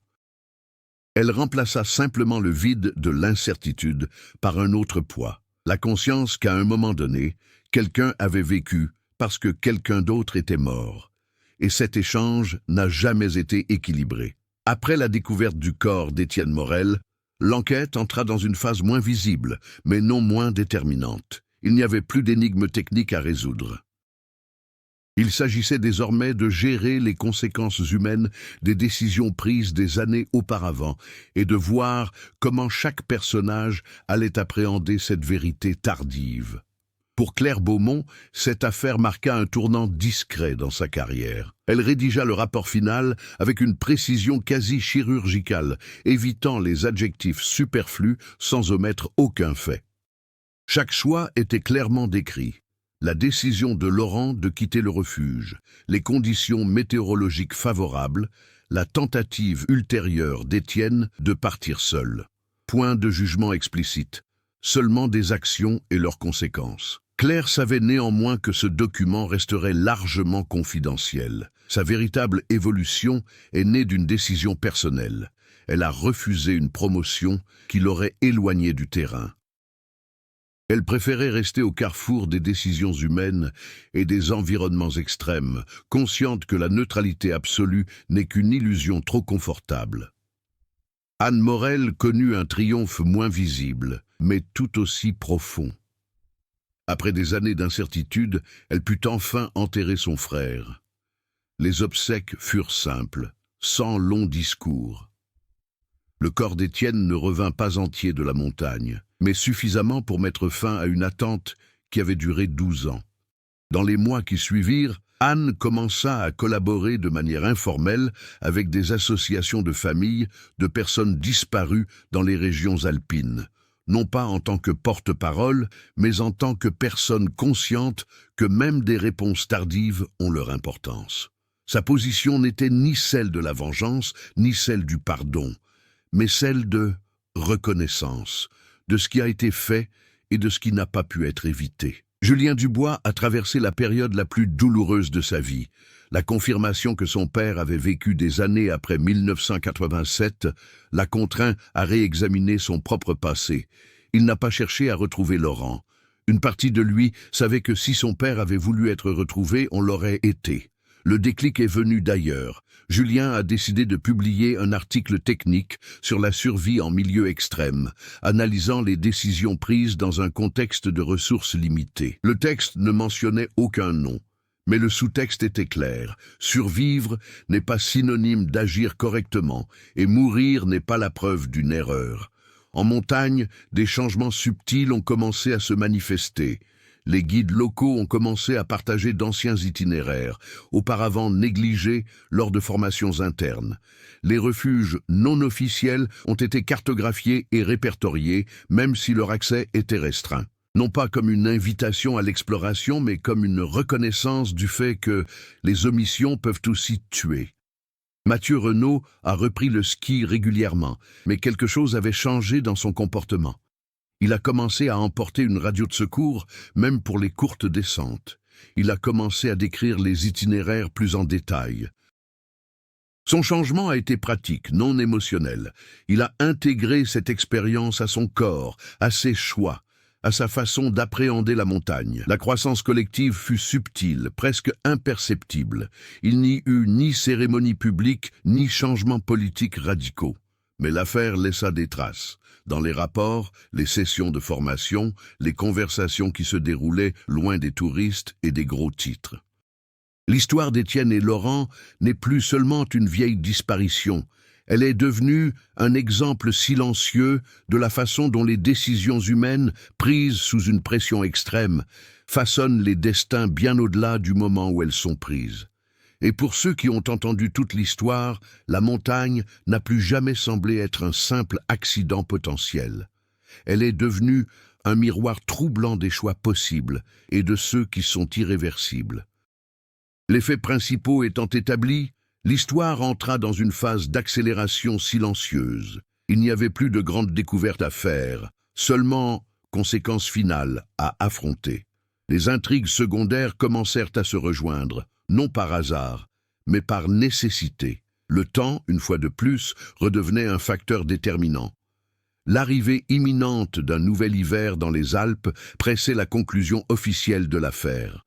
Elle remplaça simplement le vide de l'incertitude par un autre poids, la conscience qu'à un moment donné, quelqu'un avait vécu parce que quelqu'un d'autre était mort. Et cet échange n'a jamais été équilibré. Après la découverte du corps d'Étienne Morel, l'enquête entra dans une phase moins visible, mais non moins déterminante. Il n'y avait plus d'énigmes techniques à résoudre. Il s'agissait désormais de gérer les conséquences humaines des décisions prises des années auparavant et de voir comment chaque personnage allait appréhender cette vérité tardive. Pour Claire Beaumont, cette affaire marqua un tournant discret dans sa carrière. Elle rédigea le rapport final avec une précision quasi chirurgicale, évitant les adjectifs superflus sans omettre aucun fait. Chaque choix était clairement décrit. La décision de Laurent de quitter le refuge, les conditions météorologiques favorables, la tentative ultérieure d'Étienne de partir seul. Point de jugement explicite, seulement des actions et leurs conséquences. Claire savait néanmoins que ce document resterait largement confidentiel. Sa véritable évolution est née d'une décision personnelle. Elle a refusé une promotion qui l'aurait éloignée du terrain. Elle préférait rester au carrefour des décisions humaines et des environnements extrêmes, consciente que la neutralité absolue n'est qu'une illusion trop confortable. Anne Morel connut un triomphe moins visible, mais tout aussi profond. Après des années d'incertitude, elle put enfin enterrer son frère. Les obsèques furent simples, sans long discours. Le corps d'Étienne ne revint pas entier de la montagne, mais suffisamment pour mettre fin à une attente qui avait duré 12 ans. Dans les mois qui suivirent, Anne commença à collaborer de manière informelle avec des associations de familles de personnes disparues dans les régions alpines, non pas en tant que porte-parole, mais en tant que personne consciente que même des réponses tardives ont leur importance. Sa position n'était ni celle de la vengeance, ni celle du pardon, mais celle de reconnaissance, de ce qui a été fait et de ce qui n'a pas pu être évité. Julien Dubois a traversé la période la plus douloureuse de sa vie. La confirmation que son père avait vécu des années après 1987 l'a contraint à réexaminer son propre passé. Il n'a pas cherché à retrouver Laurent. Une partie de lui savait que si son père avait voulu être retrouvé, on l'aurait été. Le déclic est venu d'ailleurs. Julien a décidé de publier un article technique sur la survie en milieu extrême, analysant les décisions prises dans un contexte de ressources limitées. Le texte ne mentionnait aucun nom, mais le sous-texte était clair. Survivre n'est pas synonyme d'agir correctement, et mourir n'est pas la preuve d'une erreur. En montagne, des changements subtils ont commencé à se manifester. Les guides locaux ont commencé à partager d'anciens itinéraires, auparavant négligés lors de formations internes. Les refuges non officiels ont été cartographiés et répertoriés, même si leur accès était restreint. Non pas comme une invitation à l'exploration, mais comme une reconnaissance du fait que les omissions peuvent aussi tuer. Mathieu Renaud a repris le ski régulièrement, mais quelque chose avait changé dans son comportement. Il a commencé à emporter une radio de secours, même pour les courtes descentes. Il a commencé à décrire les itinéraires plus en détail. Son changement a été pratique, non émotionnel. Il a intégré cette expérience à son corps, à ses choix, à sa façon d'appréhender la montagne. La croissance collective fut subtile, presque imperceptible. Il n'y eut ni cérémonie publique, ni changements politiques radicaux. Mais l'affaire laissa des traces. Dans les rapports, les sessions de formation, les conversations qui se déroulaient loin des touristes et des gros titres. L'histoire d'Étienne et Laurent n'est plus seulement une vieille disparition. Elle est devenue un exemple silencieux de la façon dont les décisions humaines, prises sous une pression extrême, façonnent les destins bien au-delà du moment où elles sont prises. Et pour ceux qui ont entendu toute l'histoire, la montagne n'a plus jamais semblé être un simple accident potentiel. Elle est devenue un miroir troublant des choix possibles et de ceux qui sont irréversibles. Les faits principaux étant établis, l'histoire entra dans une phase d'accélération silencieuse. Il n'y avait plus de grandes découvertes à faire, seulement conséquences finales à affronter. Les intrigues secondaires commencèrent à se rejoindre, non par hasard, mais par nécessité. Le temps, une fois de plus, redevenait un facteur déterminant. L'arrivée imminente d'un nouvel hiver dans les Alpes pressait la conclusion officielle de l'affaire.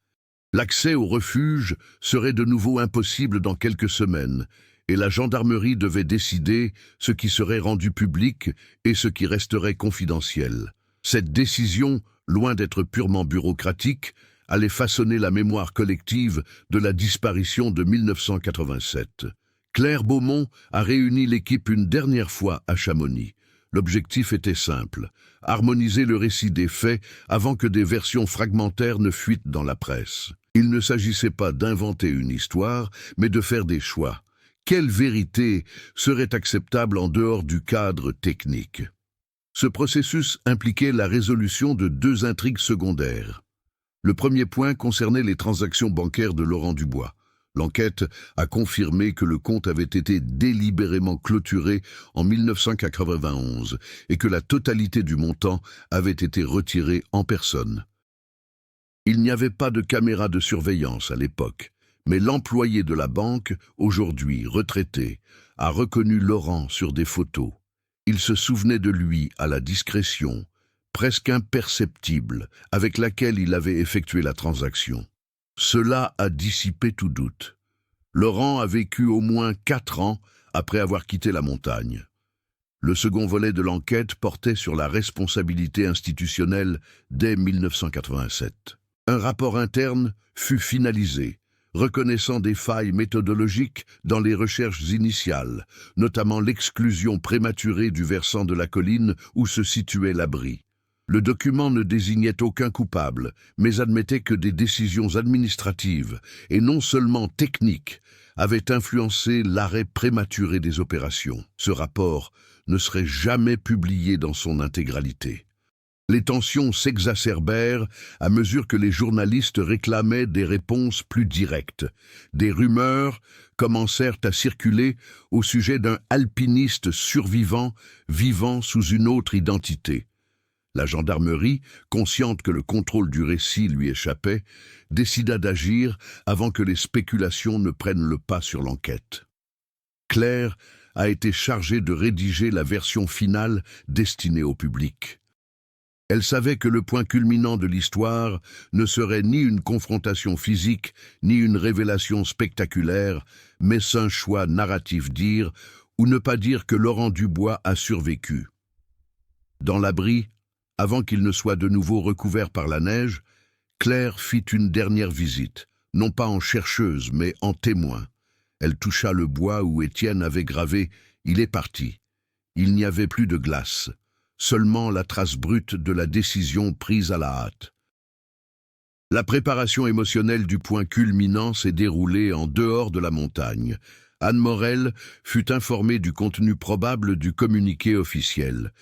L'accès au refuge serait de nouveau impossible dans quelques semaines, et la gendarmerie devait décider ce qui serait rendu public et ce qui resterait confidentiel. Cette décision, loin d'être purement bureaucratique, allait façonner la mémoire collective de la disparition de 1987. Claire Beaumont a réuni l'équipe une dernière fois à Chamonix. L'objectif était simple, harmoniser le récit des faits avant que des versions fragmentaires ne fuitent dans la presse. Il ne s'agissait pas d'inventer une histoire, mais de faire des choix. Quelle vérité serait acceptable en dehors du cadre technique? Ce processus impliquait la résolution de deux intrigues secondaires. Le premier point concernait les transactions bancaires de Laurent Dubois. L'enquête a confirmé que le compte avait été délibérément clôturé en 1991 et que la totalité du montant avait été retirée en personne. Il n'y avait pas de caméra de surveillance à l'époque, mais l'employé de la banque, aujourd'hui retraité, a reconnu Laurent sur des photos. Il se souvenait de lui à la discrétion, presque imperceptible, avec laquelle il avait effectué la transaction. Cela a dissipé tout doute. Laurent a vécu au moins 4 ans après avoir quitté la montagne. Le second volet de l'enquête portait sur la responsabilité institutionnelle dès 1987. Un rapport interne fut finalisé, reconnaissant des failles méthodologiques dans les recherches initiales, notamment l'exclusion prématurée du versant de la colline où se situait l'abri. Le document ne désignait aucun coupable, mais admettait que des décisions administratives, et non seulement techniques, avaient influencé l'arrêt prématuré des opérations. Ce rapport ne serait jamais publié dans son intégralité. Les tensions s'exacerbèrent à mesure que les journalistes réclamaient des réponses plus directes. Des rumeurs commencèrent à circuler au sujet d'un alpiniste survivant vivant sous une autre identité. La gendarmerie, consciente que le contrôle du récit lui échappait, décida d'agir avant que les spéculations ne prennent le pas sur l'enquête. Claire a été chargée de rédiger la version finale destinée au public. Elle savait que le point culminant de l'histoire ne serait ni une confrontation physique, ni une révélation spectaculaire, mais un choix narratif, dire ou ne pas dire que Laurent Dubois a survécu. Dans l'abri, avant qu'il ne soit de nouveau recouvert par la neige, Claire fit une dernière visite, non pas en chercheuse, mais en témoin. Elle toucha le bois où Étienne avait gravé « Il est parti ». Il n'y avait plus de glace, seulement la trace brute de la décision prise à la hâte. La préparation émotionnelle du point culminant s'est déroulée en dehors de la montagne. Anne Morel fut informée du contenu probable du communiqué officiel.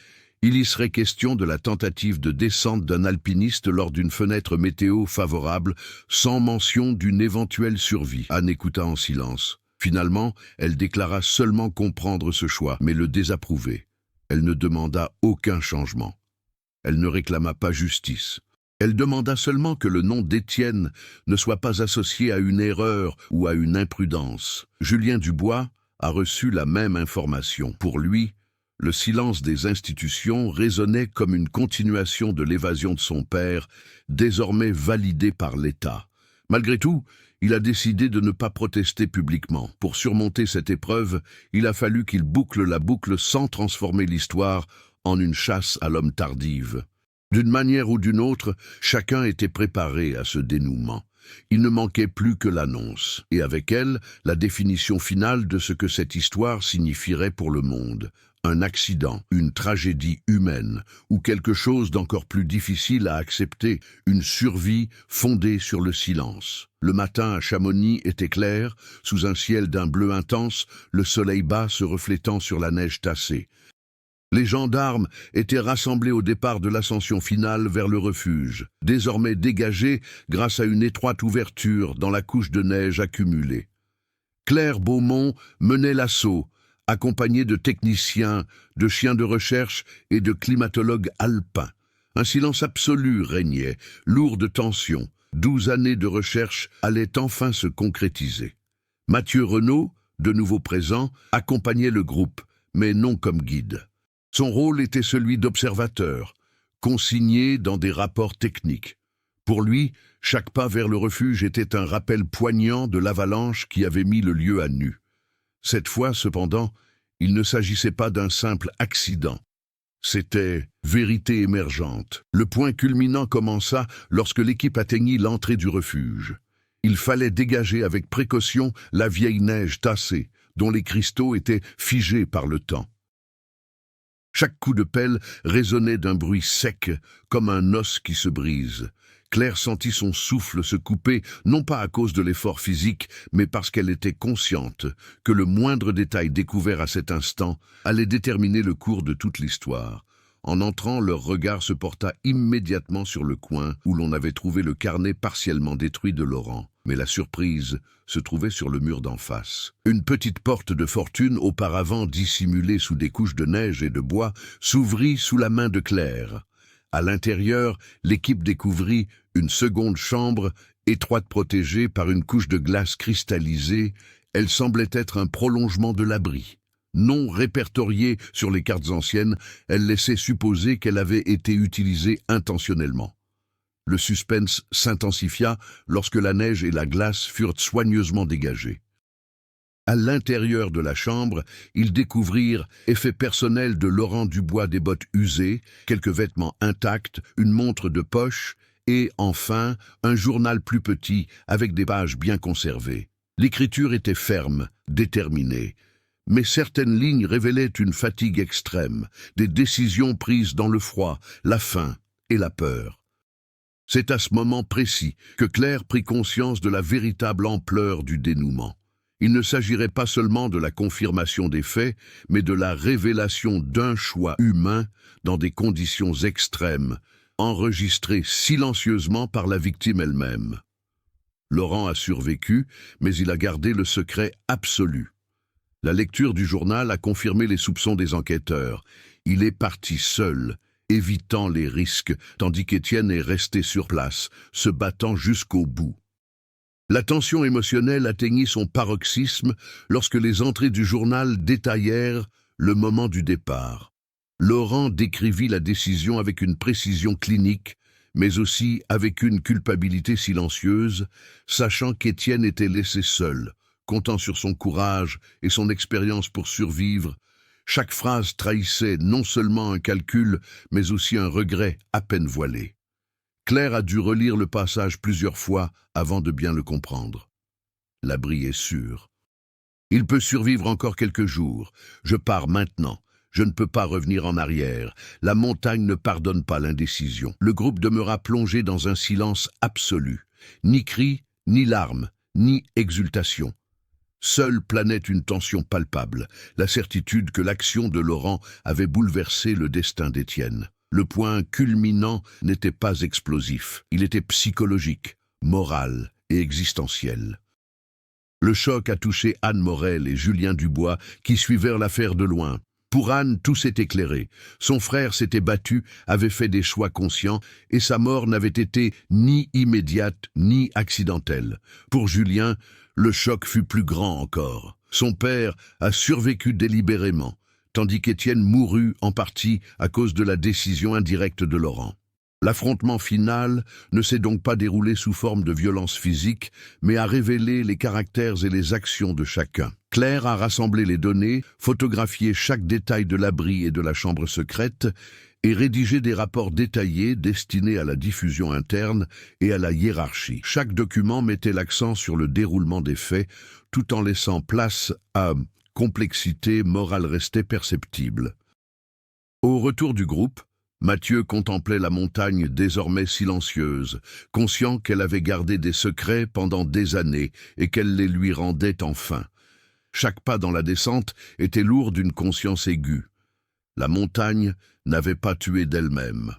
Il y serait question de la tentative de descente d'un alpiniste lors d'une fenêtre météo favorable, sans mention d'une éventuelle survie. Anne écouta en silence. Finalement, elle déclara seulement comprendre ce choix, mais le désapprouver. Elle ne demanda aucun changement. Elle ne réclama pas justice. Elle demanda seulement que le nom d'Étienne ne soit pas associé à une erreur ou à une imprudence. Julien Dubois a reçu la même information. Pour lui, le silence des institutions résonnait comme une continuation de l'évasion de son père, désormais validée par l'État. Malgré tout, il a décidé de ne pas protester publiquement. Pour surmonter cette épreuve, il a fallu qu'il boucle la boucle sans transformer l'histoire en une chasse à l'homme tardive. D'une manière ou d'une autre, chacun était préparé à ce dénouement. Il ne manquait plus que l'annonce, et avec elle, la définition finale de ce que cette histoire signifierait pour le monde. Un accident, une tragédie humaine, ou quelque chose d'encore plus difficile à accepter, une survie fondée sur le silence. Le matin à Chamonix était clair, sous un ciel d'un bleu intense, le soleil bas se reflétant sur la neige tassée. Les gendarmes étaient rassemblés au départ de l'ascension finale vers le refuge, désormais dégagés grâce à une étroite ouverture dans la couche de neige accumulée. Claire Beaumont menait l'assaut, accompagnée de techniciens, de chiens de recherche et de climatologues alpins. Un silence absolu régnait, lourd de tension. 12 années de recherche allaient enfin se concrétiser. Mathieu Renaud, de nouveau présent, accompagnait le groupe, mais non comme guide. Son rôle était celui d'observateur, consigné dans des rapports techniques. Pour lui, chaque pas vers le refuge était un rappel poignant de l'avalanche qui avait mis le lieu à nu. Cette fois, cependant, il ne s'agissait pas d'un simple accident. C'était vérité émergente. Le point culminant commença lorsque l'équipe atteignit l'entrée du refuge. Il fallait dégager avec précaution la vieille neige tassée, dont les cristaux étaient figés par le temps. Chaque coup de pelle résonnait d'un bruit sec, comme un os qui se brise. Claire sentit son souffle se couper, non pas à cause de l'effort physique, mais parce qu'elle était consciente que le moindre détail découvert à cet instant allait déterminer le cours de toute l'histoire. En entrant, leur regard se porta immédiatement sur le coin où l'on avait trouvé le carnet partiellement détruit de Laurent. Mais la surprise se trouvait sur le mur d'en face. Une petite porte de fortune, auparavant dissimulée sous des couches de neige et de bois, s'ouvrit sous la main de Claire. À l'intérieur, l'équipe découvrit une seconde chambre, étroite protégée par une couche de glace cristallisée. Elle semblait être un prolongement de l'abri. Non répertoriée sur les cartes anciennes, elle laissait supposer qu'elle avait été utilisée intentionnellement. Le suspense s'intensifia lorsque la neige et la glace furent soigneusement dégagées. À l'intérieur de la chambre, ils découvrirent effet personnel de Laurent Dubois, des bottes usées, quelques vêtements intacts, une montre de poche et, enfin, un journal plus petit avec des pages bien conservées. L'écriture était ferme, déterminée, mais certaines lignes révélaient une fatigue extrême, des décisions prises dans le froid, la faim et la peur. C'est à ce moment précis que Claire prit conscience de la véritable ampleur du dénouement. Il ne s'agirait pas seulement de la confirmation des faits, mais de la révélation d'un choix humain dans des conditions extrêmes, enregistré silencieusement par la victime elle-même. Laurent a survécu, mais il a gardé le secret absolu. La lecture du journal a confirmé les soupçons des enquêteurs. Il est parti seul, évitant les risques, tandis qu'Étienne est resté sur place, se battant jusqu'au bout. La tension émotionnelle atteignit son paroxysme lorsque les entrées du journal détaillèrent le moment du départ. Laurent décrivit la décision avec une précision clinique, mais aussi avec une culpabilité silencieuse, sachant qu'Étienne était laissé seul, comptant sur son courage et son expérience pour survivre. Chaque phrase trahissait non seulement un calcul, mais aussi un regret à peine voilé. Claire a dû relire le passage plusieurs fois avant de bien le comprendre. L'abri est sûr. Il peut survivre encore quelques jours. Je pars maintenant. Je ne peux pas revenir en arrière. La montagne ne pardonne pas l'indécision. Le groupe demeura plongé dans un silence absolu. Ni cris, ni larmes, ni exultation. Seule planait une tension palpable, la certitude que l'action de Laurent avait bouleversé le destin d'Étienne. Le point culminant n'était pas explosif, il était psychologique, moral et existentiel. Le choc a touché Anne Morel et Julien Dubois, qui suivirent l'affaire de loin. Pour Anne, tout s'est éclairé. Son frère s'était battu, avait fait des choix conscients, et sa mort n'avait été ni immédiate ni accidentelle. Pour Julien, le choc fut plus grand encore. Son père a survécu délibérément, tandis qu'Étienne mourut en partie à cause de la décision indirecte de Laurent. L'affrontement final ne s'est donc pas déroulé sous forme de violence physique, mais a révélé les caractères et les actions de chacun. Claire a rassemblé les données, photographié chaque détail de l'abri et de la chambre secrète, et rédigé des rapports détaillés destinés à la diffusion interne et à la hiérarchie. Chaque document mettait l'accent sur le déroulement des faits, tout en laissant place à complexité morale restée perceptible. Au retour du groupe, Mathieu contemplait la montagne désormais silencieuse, conscient qu'elle avait gardé des secrets pendant des années et qu'elle les lui rendait enfin. Chaque pas dans la descente était lourd d'une conscience aiguë. La montagne n'avait pas tué d'elle-même.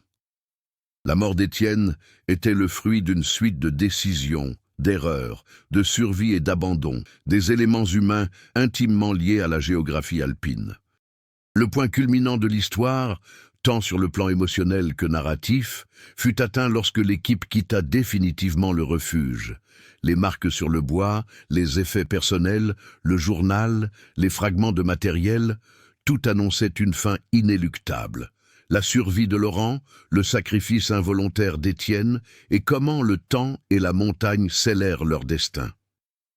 La mort d'Étienne était le fruit d'une suite de décisions, d'erreurs, de survie et d'abandon, des éléments humains intimement liés à la géographie alpine. Le point culminant de l'histoire, tant sur le plan émotionnel que narratif, fut atteint lorsque l'équipe quitta définitivement le refuge. Les marques sur le bois, les effets personnels, le journal, les fragments de matériel, tout annonçait une fin inéluctable. La survie de Laurent, le sacrifice involontaire d'Étienne, et comment le temps et la montagne scellèrent leur destin.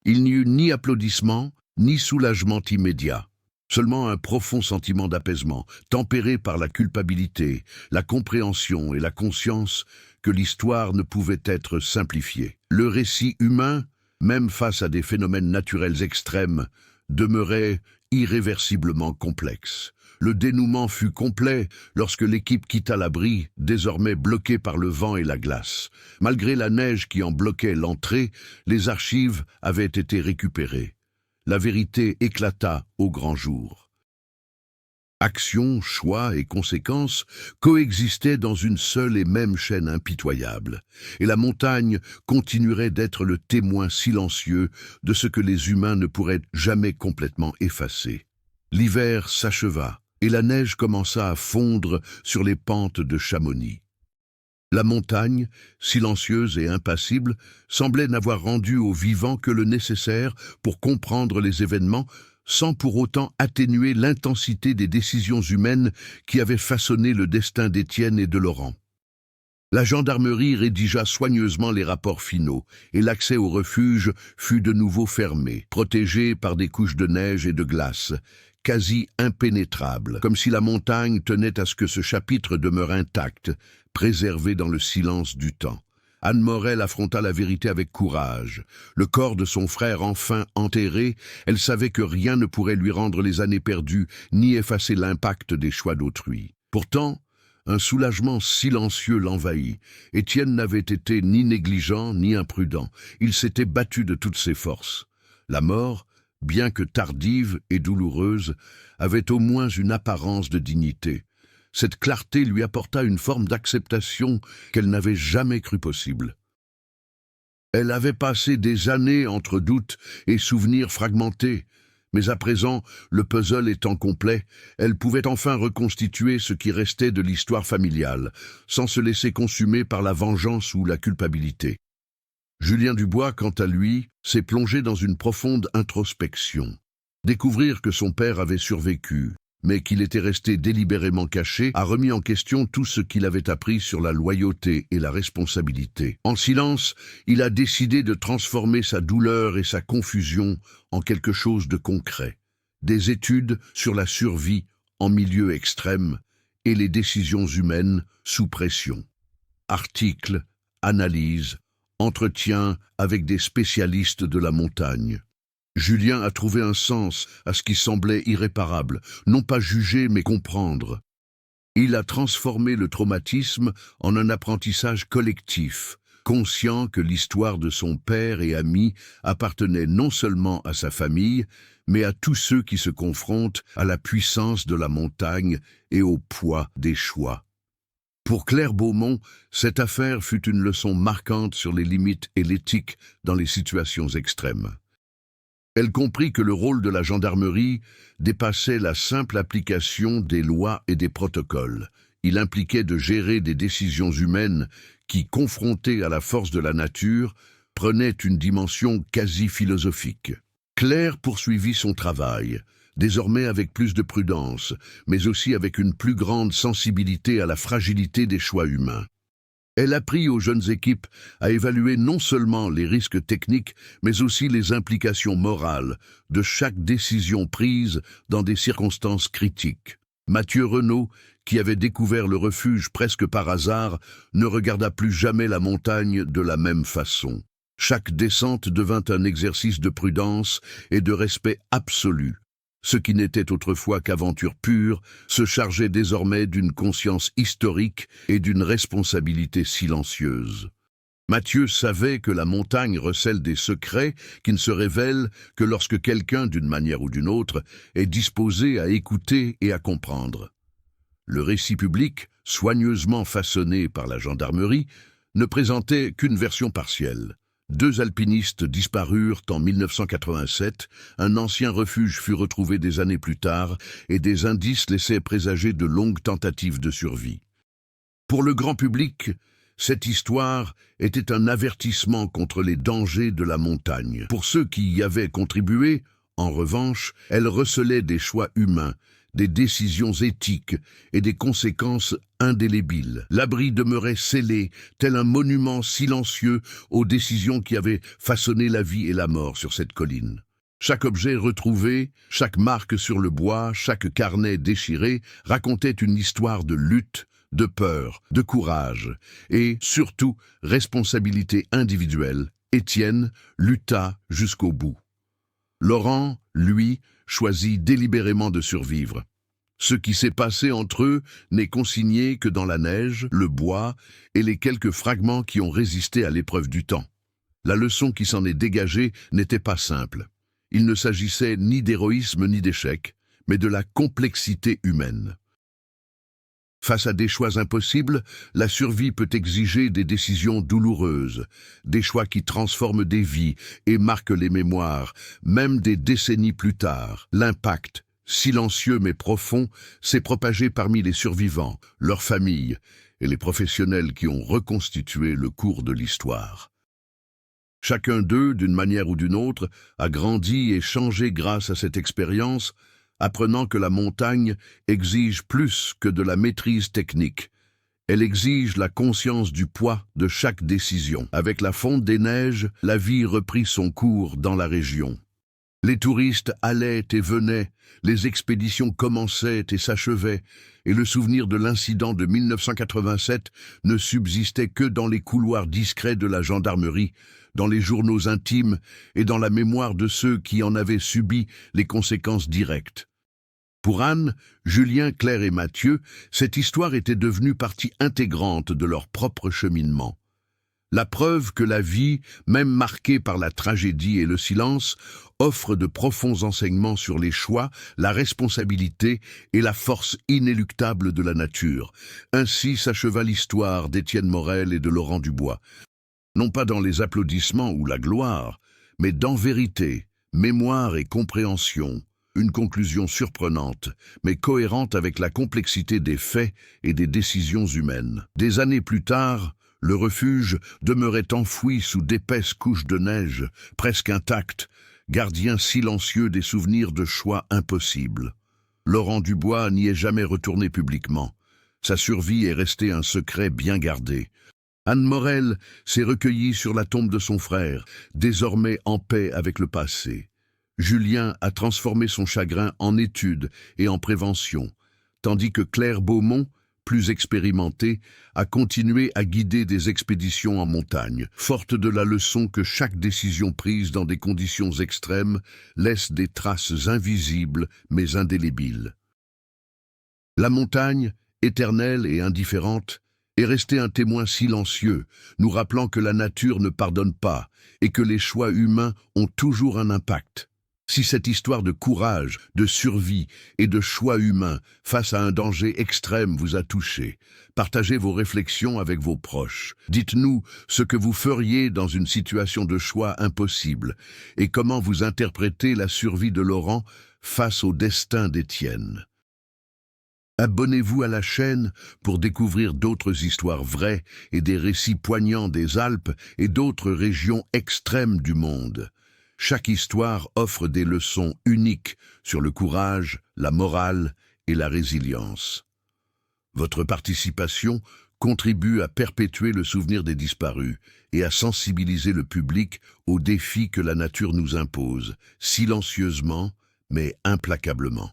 Il n'y eut ni applaudissement, ni soulagement immédiat. Seulement un profond sentiment d'apaisement, tempéré par la culpabilité, la compréhension et la conscience que l'histoire ne pouvait être simplifiée. Le récit humain, même face à des phénomènes naturels extrêmes, demeurait irréversiblement complexe. Le dénouement fut complet lorsque l'équipe quitta l'abri, désormais bloquée par le vent et la glace. Malgré la neige qui en bloquait l'entrée, les archives avaient été récupérées. La vérité éclata au grand jour. Action, choix et conséquences coexistaient dans une seule et même chaîne impitoyable, et la montagne continuerait d'être le témoin silencieux de ce que les humains ne pourraient jamais complètement effacer. L'hiver s'acheva, et la neige commença à fondre sur les pentes de Chamonix. La montagne, silencieuse et impassible, semblait n'avoir rendu aux vivants que le nécessaire pour comprendre les événements, sans pour autant atténuer l'intensité des décisions humaines qui avaient façonné le destin d'Étienne et de Laurent. La gendarmerie rédigea soigneusement les rapports finaux, et l'accès au refuge fut de nouveau fermé, protégé par des couches de neige et de glace, quasi impénétrables, comme si la montagne tenait à ce que ce chapitre demeure intact, préservé dans le silence du temps. Anne Morel affronta la vérité avec courage. Le corps de son frère enfin enterré, elle savait que rien ne pourrait lui rendre les années perdues, ni effacer l'impact des choix d'autrui. Pourtant, un soulagement silencieux l'envahit. Étienne n'avait été ni négligent, ni imprudent. Il s'était battu de toutes ses forces. La mort, bien que tardive et douloureuse, avait au moins une apparence de dignité. Cette clarté lui apporta une forme d'acceptation qu'elle n'avait jamais cru possible. Elle avait passé des années entre doutes et souvenirs fragmentés, mais à présent, le puzzle étant complet, elle pouvait enfin reconstituer ce qui restait de l'histoire familiale, sans se laisser consumer par la vengeance ou la culpabilité. Julien Dubois, quant à lui, s'est plongé dans une profonde introspection. Découvrir que son père avait survécu, mais qu'il était resté délibérément caché, a remis en question tout ce qu'il avait appris sur la loyauté et la responsabilité. En silence, il a décidé de transformer sa douleur et sa confusion en quelque chose de concret. Des études sur la survie en milieu extrême et les décisions humaines sous pression. Articles, analyses, entretiens avec des spécialistes de la montagne. Julien a trouvé un sens à ce qui semblait irréparable, non pas juger mais comprendre. Il a transformé le traumatisme en un apprentissage collectif, conscient que l'histoire de son père et ami appartenait non seulement à sa famille, mais à tous ceux qui se confrontent à la puissance de la montagne et au poids des choix. Pour Claire Beaumont, cette affaire fut une leçon marquante sur les limites et l'éthique dans les situations extrêmes. Elle comprit que le rôle de la gendarmerie dépassait la simple application des lois et des protocoles. Il impliquait de gérer des décisions humaines qui, confrontées à la force de la nature, prenaient une dimension quasi philosophique. Claire poursuivit son travail, désormais avec plus de prudence, mais aussi avec une plus grande sensibilité à la fragilité des choix humains. Elle apprit aux jeunes équipes à évaluer non seulement les risques techniques, mais aussi les implications morales de chaque décision prise dans des circonstances critiques. Mathieu Renaud, qui avait découvert le refuge presque par hasard, ne regarda plus jamais la montagne de la même façon. Chaque descente devint un exercice de prudence et de respect absolu. Ce qui n'était autrefois qu'aventure pure se chargeait désormais d'une conscience historique et d'une responsabilité silencieuse. Mathieu savait que la montagne recèle des secrets qui ne se révèlent que lorsque quelqu'un, d'une manière ou d'une autre, est disposé à écouter et à comprendre. Le récit public, soigneusement façonné par la gendarmerie, ne présentait qu'une version partielle. 2 alpinistes disparurent en 1987, un ancien refuge fut retrouvé des années plus tard et des indices laissaient présager de longues tentatives de survie. Pour le grand public, cette histoire était un avertissement contre les dangers de la montagne. Pour ceux qui y avaient contribué, en revanche, elle recelait des choix humains, des décisions éthiques et des conséquences indélébiles. L'abri demeurait scellé, tel un monument silencieux aux décisions qui avaient façonné la vie et la mort sur cette colline. Chaque objet retrouvé, chaque marque sur le bois, chaque carnet déchiré racontait une histoire de lutte, de peur, de courage et, surtout, responsabilité individuelle. Étienne lutta jusqu'au bout. Laurent, lui, choisit délibérément de survivre. Ce qui s'est passé entre eux n'est consigné que dans la neige, le bois et les quelques fragments qui ont résisté à l'épreuve du temps. La leçon qui s'en est dégagée n'était pas simple. Il ne s'agissait ni d'héroïsme ni d'échec, mais de la complexité humaine. Face à des choix impossibles, la survie peut exiger des décisions douloureuses, des choix qui transforment des vies et marquent les mémoires, même des décennies plus tard. L'impact, silencieux mais profond, s'est propagé parmi les survivants, leurs familles et les professionnels qui ont reconstitué le cours de l'histoire. Chacun d'eux, d'une manière ou d'une autre, a grandi et changé grâce à cette expérience, apprenant que la montagne exige plus que de la maîtrise technique. Elle exige la conscience du poids de chaque décision. Avec la fonte des neiges, la vie reprit son cours dans la région. Les touristes allaient et venaient, les expéditions commençaient et s'achevaient, et le souvenir de l'incident de 1987 ne subsistait que dans les couloirs discrets de la gendarmerie, dans les journaux intimes et dans la mémoire de ceux qui en avaient subi les conséquences directes. Pour Anne, Julien, Claire et Mathieu, cette histoire était devenue partie intégrante de leur propre cheminement. La preuve que la vie, même marquée par la tragédie et le silence, offre de profonds enseignements sur les choix, la responsabilité et la force inéluctable de la nature. Ainsi s'acheva l'histoire d'Étienne Morel et de Laurent Dubois. Non pas dans les applaudissements ou la gloire, mais dans vérité, mémoire et compréhension. Une conclusion surprenante, mais cohérente avec la complexité des faits et des décisions humaines. Des années plus tard, le refuge demeurait enfoui sous d'épaisses couches de neige, presque intact, gardien silencieux des souvenirs de choix impossibles. Laurent Dubois n'y est jamais retourné publiquement. Sa survie est restée un secret bien gardé. Anne Morel s'est recueillie sur la tombe de son frère, désormais en paix avec le passé. Julien a transformé son chagrin en étude et en prévention, tandis que Claire Beaumont, plus expérimentée, a continué à guider des expéditions en montagne, forte de la leçon que chaque décision prise dans des conditions extrêmes laisse des traces invisibles mais indélébiles. La montagne, éternelle et indifférente, est restée un témoin silencieux, nous rappelant que la nature ne pardonne pas et que les choix humains ont toujours un impact. Si cette histoire de courage, de survie et de choix humain face à un danger extrême vous a touché, partagez vos réflexions avec vos proches. Dites-nous ce que vous feriez dans une situation de choix impossible et comment vous interprétez la survie de Laurent face au destin d'Étienne. Abonnez-vous à la chaîne pour découvrir d'autres histoires vraies et des récits poignants des Alpes et d'autres régions extrêmes du monde. Chaque histoire offre des leçons uniques sur le courage, la morale et la résilience. Votre participation contribue à perpétuer le souvenir des disparus et à sensibiliser le public aux défis que la nature nous impose, silencieusement mais implacablement.